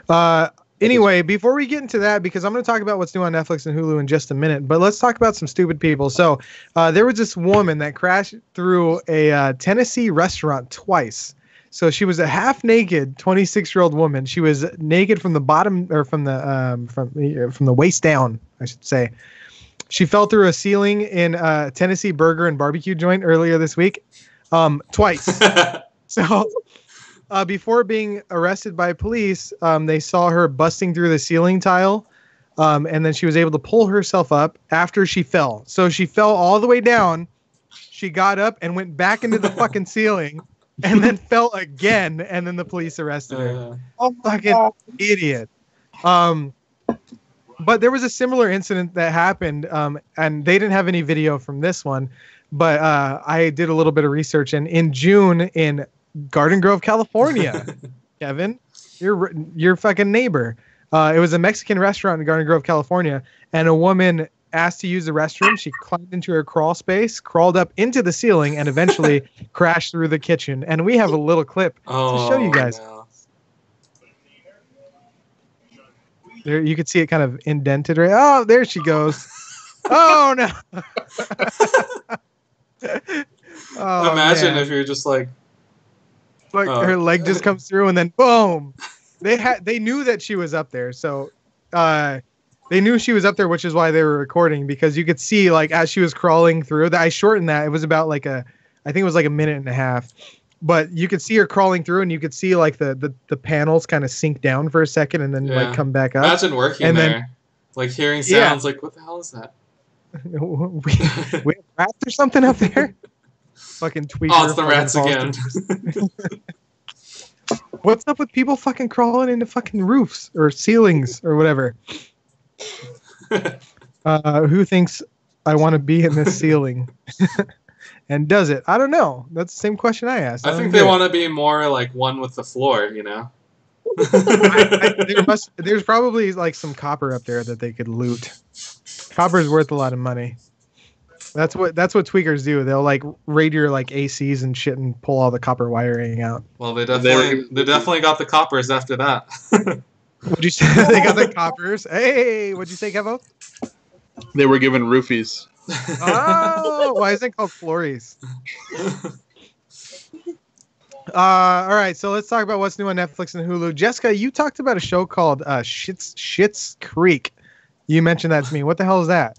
though. Anyway, before we get into that, because I'm going to talk about what's new on Netflix and Hulu in just a minute, but let's talk about some stupid people. So there was this woman that crashed through a Tennessee restaurant twice. So she was a half naked 26-year-old woman. She was naked from the bottom, or from the waist down, I should say. She fell through a ceiling in a Tennessee burger and barbecue joint earlier this week, twice. So before being arrested by police, they saw her busting through the ceiling tile, and then she was able to pull herself up after she fell. So she fell all the way down. She got up and went back into the fucking ceiling. And then fell again, and then the police arrested her. Fucking idiot. But there was a similar incident that happened, and they didn't have any video from this one, but I did a little bit of research, and in June in Garden Grove, California, Kevin, your fucking neighbor. It was a Mexican restaurant in Garden Grove, California, and a woman asked to use the restroom. She climbed into her crawl space, crawled up into the ceiling, and eventually crashed through the kitchen. And we have a little clip to show you guys. No. There, you can see it kind of indented. Right? Oh, there she goes. Oh no! Oh, Imagine man. if you're just like her leg just comes through, and then boom. They knew that she was up there, so they knew she was up there, which is why they were recording, because you could see, like, as she was crawling through. I shortened that. It was about like I think it was like a minute and a half. But you could see her crawling through, and you could see like the panels kind of sink down for a second and then like come back up. Imagine working and there, then, like hearing sounds like, what the hell is that? we have rats or something up there? Fucking tweaker. Oh, it's the rats again. What's up with people fucking crawling into fucking roofs or ceilings or whatever? Who thinks I want to be in this ceiling? And does it? I don't know. That's the same question I asked. I think they want to be more like one with the floor, you know? There's probably like some copper up there that they could loot. Copper's worth a lot of money. That's what tweakers do. They'll like raid your like ACs and shit and pull all the copper wiring out. Well, they definitely got the coppers after that. What'd you say? They got the coppers. Hey, what'd you say, Kevo? They were given roofies. Oh, why isn't it called Florries? All right, so let's talk about what's new on Netflix and Hulu. Jessica, you talked about a show called Schitt's Creek. You mentioned that to me. What the hell is that?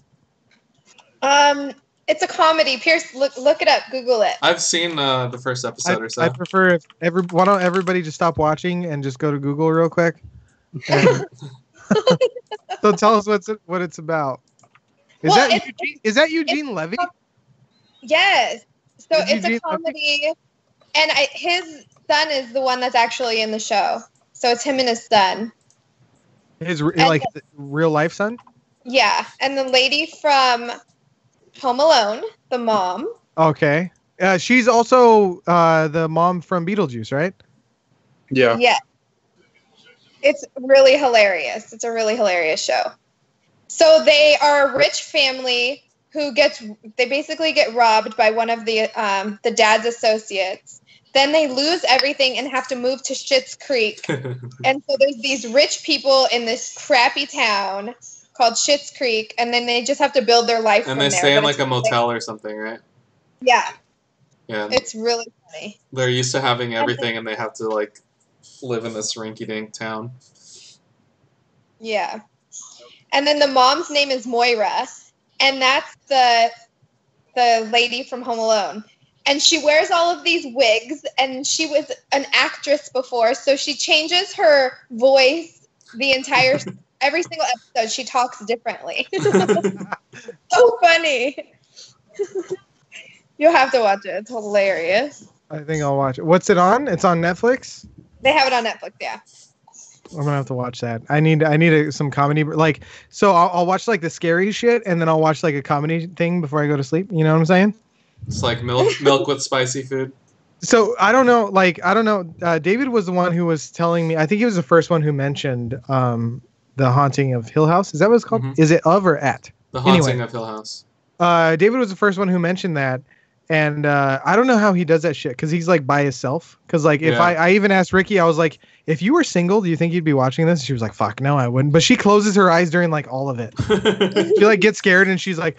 It's a comedy. Pierce, look it up. Google it. I've seen the first episode or so. I prefer why don't everybody just stop watching and just go to Google real quick. And, so tell us what it's about. Is that Eugene Levy? Yes. So it's Eugene a comedy, and his son is the one that's actually in the show. So it's him and his son. His real life son? Yeah, and the lady from Home Alone, the mom. Okay. She's also the mom from Beetlejuice, right? Yeah. Yeah. It's really hilarious. It's a really hilarious show. So they are a rich family who they basically get robbed by one of the dad's associates. Then they lose everything and have to move to Schitt's Creek. And so there's these rich people in this crappy town called Schitt's Creek, and then they just have to build their life from there. And they stay in like a motel or something, right? Yeah. Yeah. It's really funny. They're used to having everything, and they have to like live in this rinky-dink town. Yeah. And then the mom's name is Moira, and that's the lady from Home Alone. And she wears all of these wigs, and she was an actress before, so she changes her voice every single episode. She talks differently. So funny. You'll have to watch it. It's hilarious. I think I'll watch it. What's it on? It's on Netflix? They have it on Netflix, yeah. I'm gonna have to watch that. I need some comedy, like, so I'll watch like the scary shit, and then I'll watch like a comedy thing before I go to sleep. You know what I'm saying? It's like milk with spicy food. So I don't know. David was the one who was telling me. I think he was the first one who mentioned The Haunting of Hill House. Is that what it's called? Mm-hmm. Is it of or at? The Haunting of Hill House. David was the first one who mentioned that. And I don't know how he does that shit, because he's like by himself. Because like if I even asked Ricky, I was like, if you were single, do you think you'd be watching this? She was like, fuck no, I wouldn't. But she closes her eyes during like all of it. She like gets scared and she's like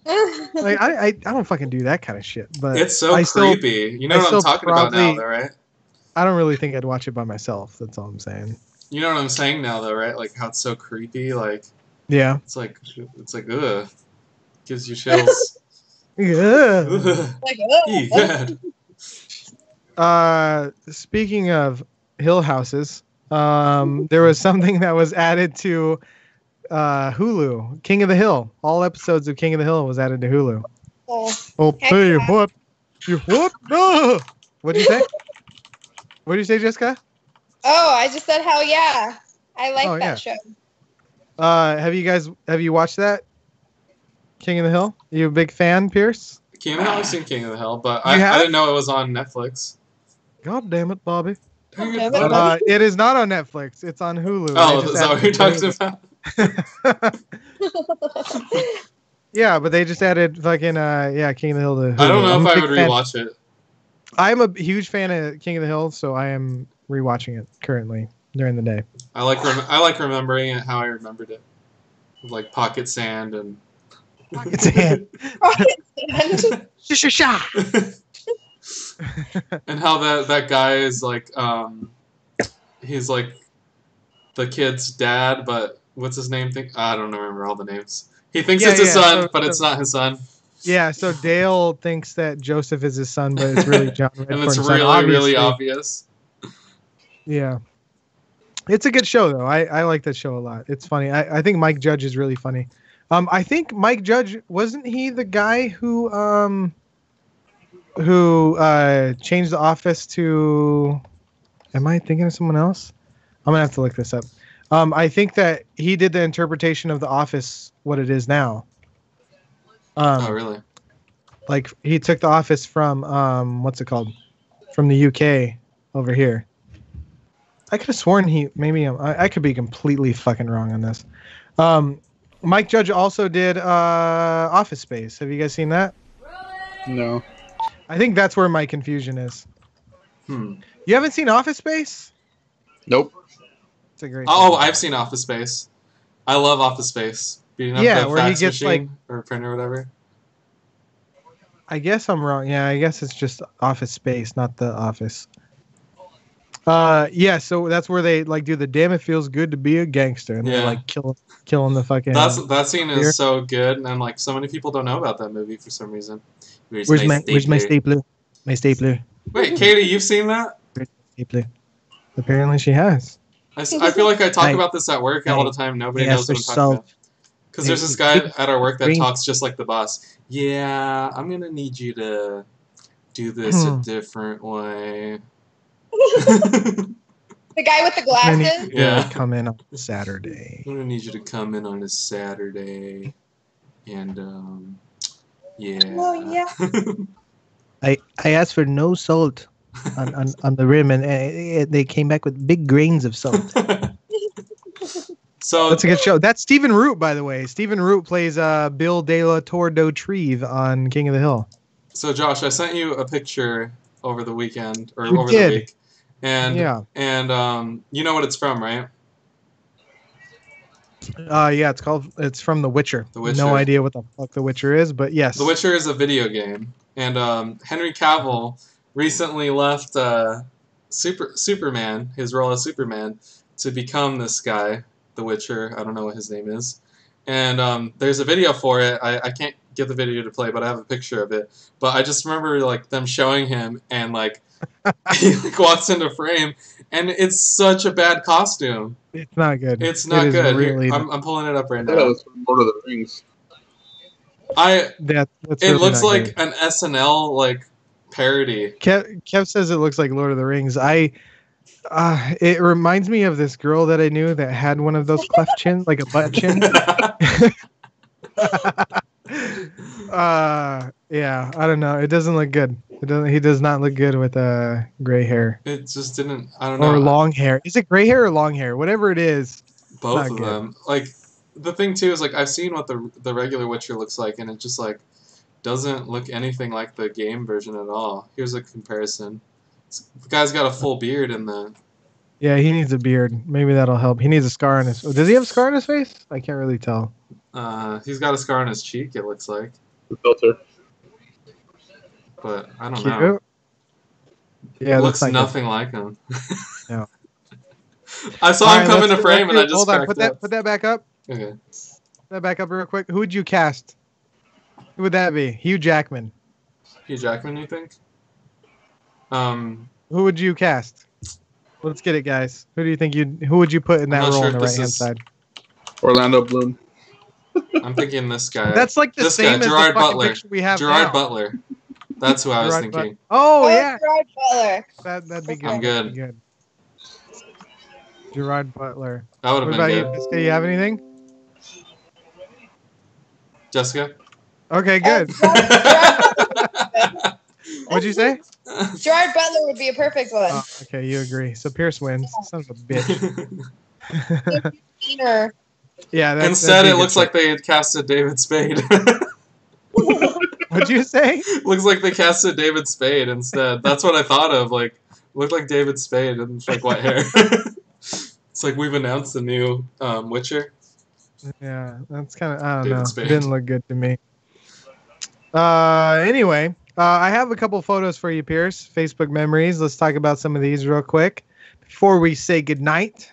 I don't fucking do that kind of shit. But it's so creepy. You know what I'm talking about now, though, right? I don't really think I'd watch it by myself. That's all I'm saying. You know what I'm saying now, though, right? Like how it's so creepy. Like Yeah. it's like ugh, gives you chills. Yeah. Ugh. Like, Yeah. Speaking of Hill Houses, there was something that was added to Hulu. King of the Hill. All episodes of King of the Hill was added to Hulu. Oh, Heck hey, yeah. what? You what? No. What'd you say? What'd you say, Jessica? Oh, I just said hell yeah. I like Oh, that yeah. show. Have you watched that? King of the Hill? You a big fan, Pierce? King of the Hill. I've seen King of the Hill, but You I have? didn't know it was on Netflix. God damn it, Bobby. Dang Damn it, it, Bobby. It is not on Netflix. It's on Hulu. Oh, They is just that what you're talking added about? Yeah, but they just added fucking King of the Hill to Hulu. I don't know I'm if a I big would fan. rewatch it. I'm a huge fan of King of the Hill, so I am rewatching it currently during the day. I like remembering it how I remembered it, with like pocket sand and. Pocket sand. And how that guy is like he's like the kid's dad, but what's his name? I don't remember all the names. He thinks it's his son, but it's not his son. Yeah, so Dale thinks that Joseph is his son, but it's really John And Redcorn's it's son, really obviously. obvious. Yeah. It's a good show, though. I like that show a lot. It's funny. I think Mike Judge is really funny. I think Mike Judge, wasn't he the guy who changed the Office to... Am I thinking of someone else? I'm going to have to look this up. I think that he did the interpretation of the Office, what it is now. Oh, really? Like, he took the Office from, what's it called? From the UK over here. I could have sworn I could be completely fucking wrong on this. Mike Judge also did Office Space. Have you guys seen that? No. I think that's where my confusion is. You haven't seen Office Space? Nope. It's a great. Oh, I've seen Office Space. I love Office Space. Beating up the where he fax gets machine or printer or whatever. I guess I'm wrong. Yeah, I guess it's just Office Space, not the Office. So that's where they like do the damn it feels good to be a gangster, and they're like killing the fucking. That scene is so good, and like so many people don't know about that movie for some reason. Where's my stapler? My stapler. Wait, Katie, you've seen that? Stapler. Apparently, she has. I feel like I talk about this at work all the time. Nobody knows what I'm talking about. Because there's this guy at our work that talks just like the boss. Yeah, I'm gonna need you to do this a different way. The guy with the glasses? Yeah. Come in on Saturday. I'm gonna need you to come in on a Saturday, and yeah. Oh yeah. I asked for no salt on the rim, and they came back with big grains of salt. So that's a good show. That's Stephen Root, by the way. Stephen Root plays Bill De La Tour d'Autrive on King of the Hill. So Josh, I sent you a picture over the weekend or You over did. the week, and you know what it's from, right? Yeah, it's from The Witcher. The Witcher. No idea what the fuck The Witcher is, but yes. The Witcher is a video game, and Henry Cavill recently left Superman, his role as Superman, to become this guy, The Witcher. I don't know what his name is. And there's a video for it. I can't get the video to play, but I have a picture of it. But I just remember like them showing him, and like he like, walks into frame, and it's such a bad costume. It's not good. It's not good. Really Here, I'm pulling it up right Yeah, now. it's from Lord of the Rings. That's it really looks not like good. an SNL like parody. Kev says it looks like Lord of the Rings. It reminds me of this girl that I knew that had one of those cleft chins, like a butt chin. Yeah, I don't know. It doesn't look good. He does not look good with gray hair. It just didn't. I don't know. Or long hair. Is it gray hair or long hair? Whatever it is. Both of them. Like the thing too is like I've seen what the regular Witcher looks like, and it just like doesn't look anything like the game version at all. Here's a comparison. The guy's got a full beard in the. Yeah, he needs a beard. Maybe that'll help. He needs a scar on his. Does he have a scar on his face? I can't really tell. He's got a scar on his cheek. It looks like. The filter. But I don't know. Yeah, looks that's not nothing like him. No. I saw All him right, come let's into do- frame, let's and I do- just hold on. cracked Put that back up. Okay. Put that back up real quick. Who would you cast? Who would that be? Hugh Jackman. Hugh Jackman, you think? Who would you cast? Let's get it, guys. Who do you think Who would you put in that not role sure on the if this right hand is- side? Orlando Bloom. I'm thinking this guy. That's like the this same guy, as Gerard the fucking Butler. picture we have Gerard now. Butler. That's who I was Gerard thinking. Oh yeah, Gerard Butler. that'd be good. I'm That'd good. be Gerard Butler. That would What have about been you, good. Jessica? You have anything? Jessica? Okay, good. What'd you say? Gerard Butler would be a perfect one. Oh, okay, you agree. So Pierce wins. Son of a bitch. Keener. Yeah. Instead, that'd be it a good looks like they had casted David Spade. What'd you say? Looks like they casted David Spade instead. That's what I thought of. Like, looked like David Spade and like white hair. It's like we've announced the new Witcher. Yeah, that's kind of, I don't David know. Spade. Didn't look good to me. Anyway, I have a couple photos for you, Pierce. Facebook memories. Let's talk about some of these real quick before we say goodnight.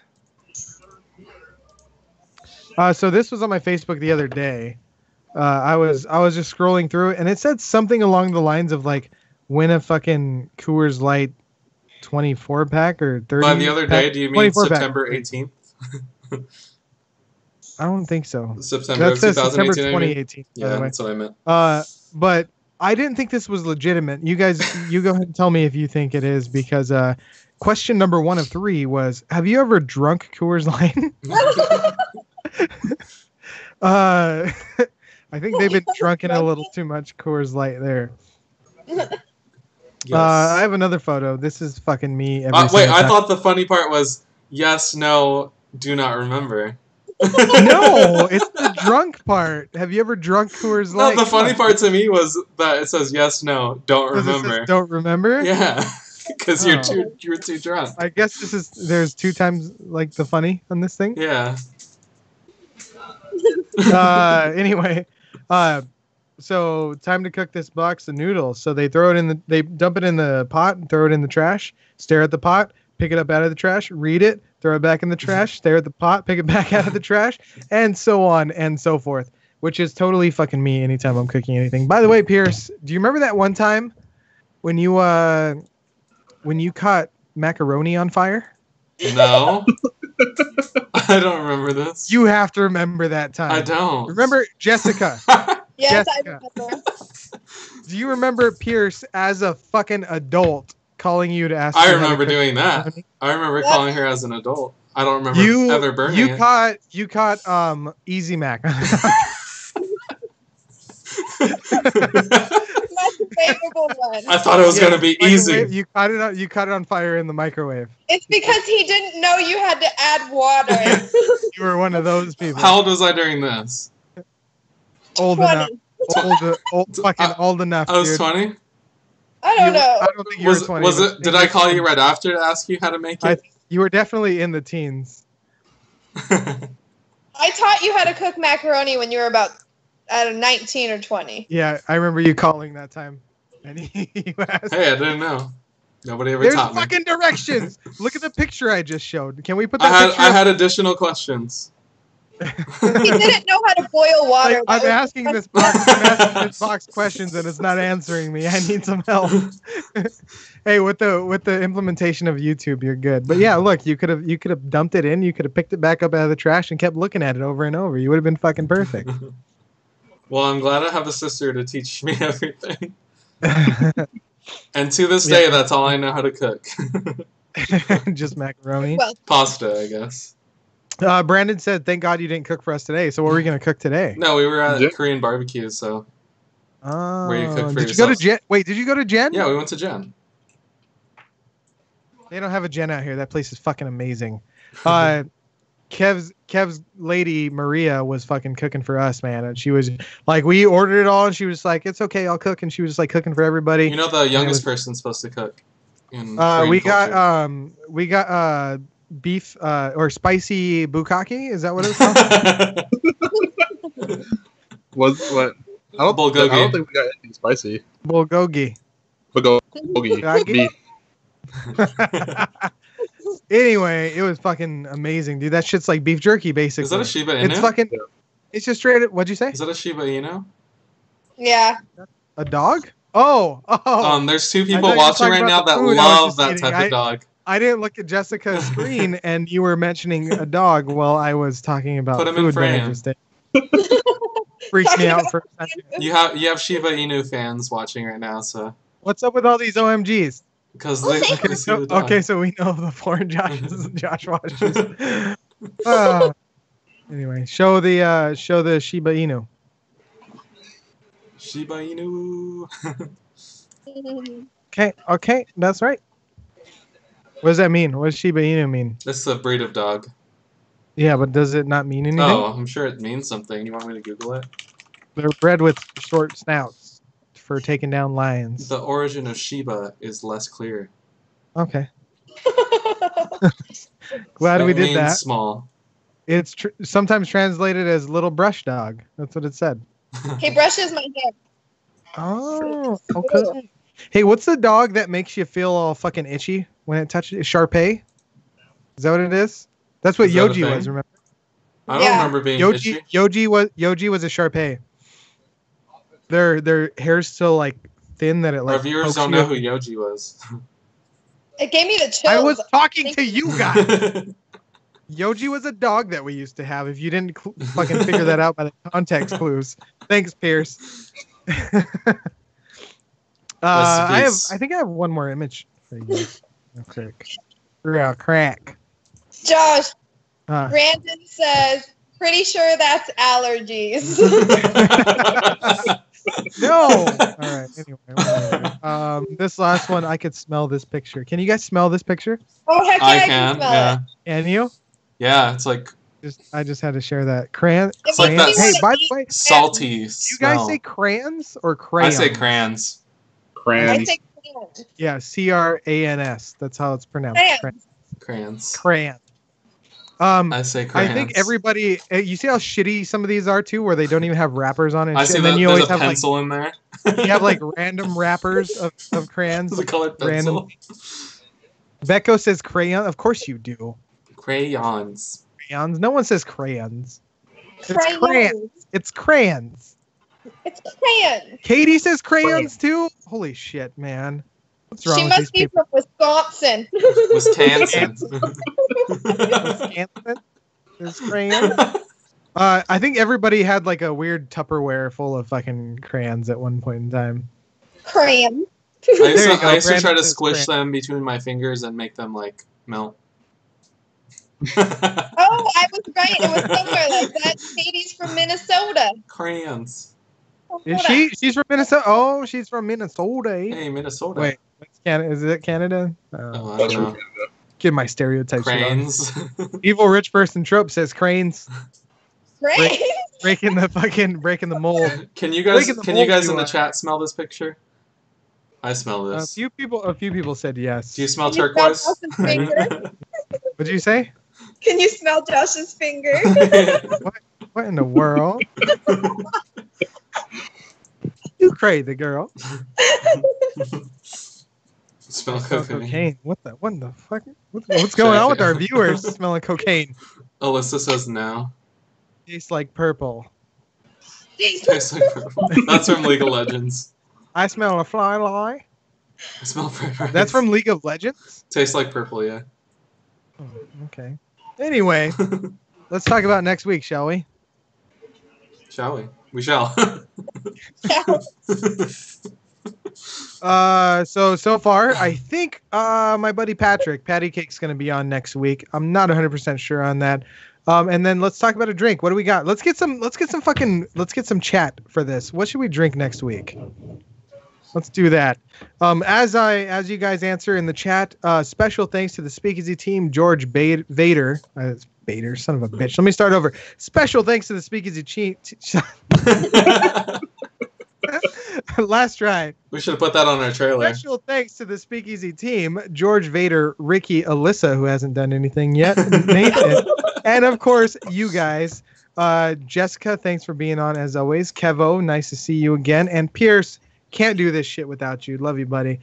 So this was on my Facebook the other day. I was just scrolling through it, and it said something along the lines of like, win a fucking Coors Light 24 pack or 30. By the other day, do you mean 24 pack. September 18th? I don't think so. September That of says September 2018, I mean? 2018. by Yeah, the way. that's what I meant. But I didn't think this was legitimate. You guys, you go ahead and tell me if you think it is, because question number 1 of 3 was, have you ever drunk Coors Light? I think they've been drunken a little too much Coors Light there. Yes. I have another photo. This is fucking me. Every Wait, single I time. thought the funny part was yes, no, do not remember. No, it's the drunk part. Have you ever drunk Coors No, Light? the funny part to me was that it says yes, no, don't 'Cause it says remember. don't remember? Yeah, because Oh. you're too drunk. I guess there's 2 times like the funny on this thing. Yeah. Anyway, so time to cook this box of noodles. So they dump it in the pot and throw it in the trash, stare at the pot, pick it up out of the trash, read it, throw it back in the trash, stare at the pot, pick it back out of the trash, and so on and so forth, which is totally fucking me anytime I'm cooking anything. By the way, Pierce, do you remember that one time when you caught macaroni on fire? No. I don't remember this. You have to remember that time. I don't. Remember Jessecca? Yes, Jessica. I remember. Do you remember Pierce as a fucking adult calling you to ask? I you how to remember cook doing that. macaroni? I remember calling her as an adult. I don't remember You ever burning you it. caught Easy Mac. That's a favorable one. I thought it was gonna be easy. You caught it on fire in the microwave. It's because he didn't know you had to add water. You were one of those people. How old was I during this? old 20. enough? Old enough. I was dude. 20. I don't know. I don't think you were 20. Was but it? Did I call you right after to ask you how to make it? You were definitely in the teens. I taught you how to cook macaroni when you were about, I don't know, 19 or 20. Yeah, I remember you calling that time. And you asked. Hey, I didn't know. Nobody ever There's taught me. fucking directions. Look at the picture I just showed. Can we put I that had picture? I up? had additional questions. He didn't know how to boil water. Like, I'm asking this box questions and it's not answering me. I need some help. Hey, with the implementation of YouTube, you're good. But yeah, look, you could have dumped it in, you could have picked it back up out of the trash and kept looking at it over and over. You would have been fucking perfect. Well, I'm glad I have a sister to teach me everything. And to this day, that's all I know how to cook. Just macaroni. Well, Pasta, I guess. Brandon said, "Thank God you didn't cook for us today." So what are we gonna cook today? No, we were at Yeah. Korean barbecue, so Oh, Where you cook for did you go to yourself. Jen? Wait, did you go to Jen? yeah, we went to Jen. They don't have a Jen out here. That place is fucking amazing. Kev's lady Maria was fucking cooking for us, man, and she was like, we ordered it all, and she was like, "It's okay, I'll cook," and she was just like cooking for everybody. You know, the youngest was- person's supposed to cook. In we Korean got beef or spicy bukkake. Is that what it's called? Was what? I Bulgogi. don't think we got anything spicy. Bulgogi. Bulgogi. Bulgogi? Beef. Anyway, it was fucking amazing, dude. That shit's like beef jerky, basically. Is that a Shiba Inu? It's fucking. It's just straight. What'd you say? Is that a Shiba Inu? Yeah. A dog? Oh. There's two I people thought you were watching talking right now about the that food. I was love just that kidding. type of dog. I didn't look at Jessica's screen, and you were mentioning a dog while I was talking about Put him in food that I frame. just did. Freaks me out for a second. You have Shiba Inu fans watching right now, so What's up with all these OMGs? because they Okay, see the dog. so we know the foreign Josh watches. Anyway, show the Shiba Inu. Shiba Inu. Okay, that's right. What does that mean? What does Shiba Inu mean? This is a breed of dog. Yeah, but does it not mean anything? Oh, I'm sure it means something. You want me to Google it? They're bred with short snouts for taking down lions. The origin of Shiba is less clear. Okay. Glad It we did means that. small. It's sometimes translated as little brush dog. That's what it said. He brushes my hair. Oh, okay. Hey, what's the dog that makes you feel all fucking itchy when it touches? Shar-Pei? Is that what it is? That's what Is that a Yoji thing? was. Remember? I don't Yeah. remember being Yoji itchy. was a Shar-Pei. Their hair's so like thin that it like. Our viewers pokes don't you know up. who Yoji was. It gave me the chills. I was talking to you guys. That's Yoji was a dog that we used to have. If you didn't fucking figure that out by the context clues, thanks, Pierce. I think I have one more image for you. Real crack. Josh, Uh, Brandon says, pretty sure that's allergies. No. All right. Anyway, whatever. This last one, I could smell this picture. Can you guys smell this picture? Oh, heck yeah, I I can, can smell yeah. it. Can you? Yeah, it's like I just had to share that. Crayon. It like makes that me Hey, wanna by the eat- way, salty do you smell. guys say crayons or I crayons? say crayons. I Crayons. say crayons. Yeah, CRANS. That's how it's pronounced. Crayons. Crayons. Crayon. I say crayons. I think everybody. You see how shitty some of these are too, where they don't even have wrappers on it. And I shit, see and then that you there's always a have like pencil in there. you have like random wrappers of crayons. There's a colored Random. pencil. Becco says crayon. Of course you do. Crayons. Crayons. No one says crayons. It's Crayons. crayons. It's crayons. It's crayons. Katie says crayons too. Holy shit, man. What's wrong She with must these be people? from Wisconsin. Wisconsin. Wisconsin is crayons. I think everybody had like a weird Tupperware full of fucking crayons at one point in time. Crayon. There you go, I used to try Brandon to says squish crayon. them between my fingers and make them like melt. Oh, I was right. It was somewhere like that. Katie's from Minnesota. Crayons. Is she? She's from Minnesota. Oh, she's from Minnesota. Eh? Hey, Minnesota. Wait, what's Canada? Is it Canada? Oh, I That's don't from know. Canada. Get my stereotypes. shit on. Cranes. Evil rich person trope says cranes Right? breaking the mold. Can you guys Breaking the in mold, the you chat smell this picture? I smell A this. few people said yes. Do you smell Can you turquoise? smell Josh's finger? What'd you say? Can you smell Josh's finger? What in the world? You crazy girl. Smell Smell cocaine. cocaine. What in the fuck? What's going on with our viewers smelling cocaine? Alyssa says no. Tastes like purple. Tastes like purple. That's from League of Legends. I smell a fly lie. I smell purple. That's from League of Legends? Tastes like purple, yeah. Oh, okay. Anyway, let's talk about next week, shall we? Shall we? We shall. So far, I think my buddy Patty Cake's going to be on next week. I'm not 100% sure on that. And then let's talk about a drink. What do we got? Let's get some chat for this. What should we drink next week? Let's do that. As you guys answer in the chat, special thanks to the Speakeasy team, George Vader. Vader, son of a bitch. Let me start over. Special thanks to the Speakeasy team. Last try. We should have put that on our trailer. Special thanks to the Speakeasy team, George Vader, Ricky, Alyssa, who hasn't done anything yet, Nathan, and of course, you guys. Jessecca, thanks for being on as always. Kevo, nice to see you again. And Pierce, can't do this shit without you. Love you, buddy.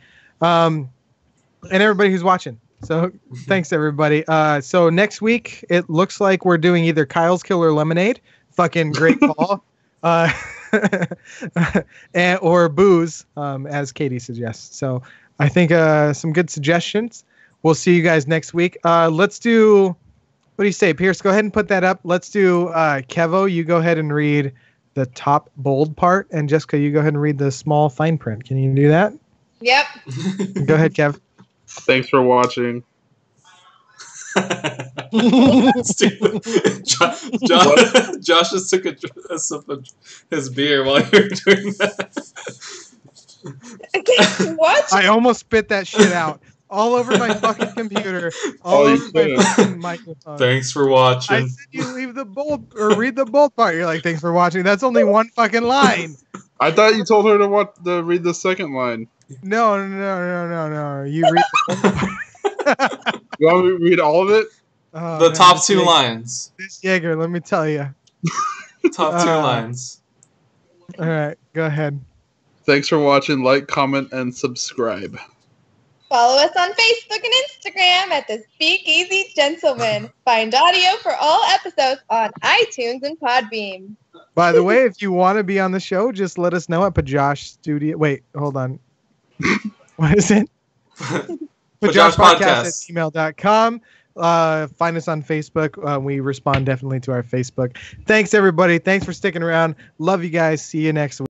and everybody who's watching. So thanks everybody. So next week it looks like we're doing either Kyle's Killer Lemonade, fucking great call, or booze, as Katie suggests. So I think some good suggestions. We'll see you guys next week. Let's do. What do you say, Pierce? Go ahead and put that up. Let's do Kevo. You go ahead and read the top bold part, and Jessica, you go ahead and read the small fine print. Can you do that? Yep. Go ahead, Kev. Thanks for watching. Stupid. Josh just took a sip of his beer while you were doing that. What? I almost spit that shit out all over my fucking computer, all Oh, you over my couldn't. fucking microphone. Thanks for I watching. said you leave the bold or read the bold part. You're like, thanks for watching. That's only one fucking line. I thought you told her to read the second line. No. You read the bold part. You want me to read all of it? Oh, The man, top this two Jaeger- lines. This Jaeger, let me tell you. Top two lines. All right, go ahead. Thanks for watching. Like, comment, and subscribe. Follow us on Facebook and Instagram at the Speakeasy Gentleman. Find audio for all episodes on iTunes and Podbeam. By the way, if you want to be on the show, just let us know at Pajosh Studio. Wait, hold on. What is it? Pajosh Podcast at gmail.com. Find us on Facebook. We respond definitely to our Facebook. Thanks, everybody. Thanks for sticking around. Love you guys. See you next week.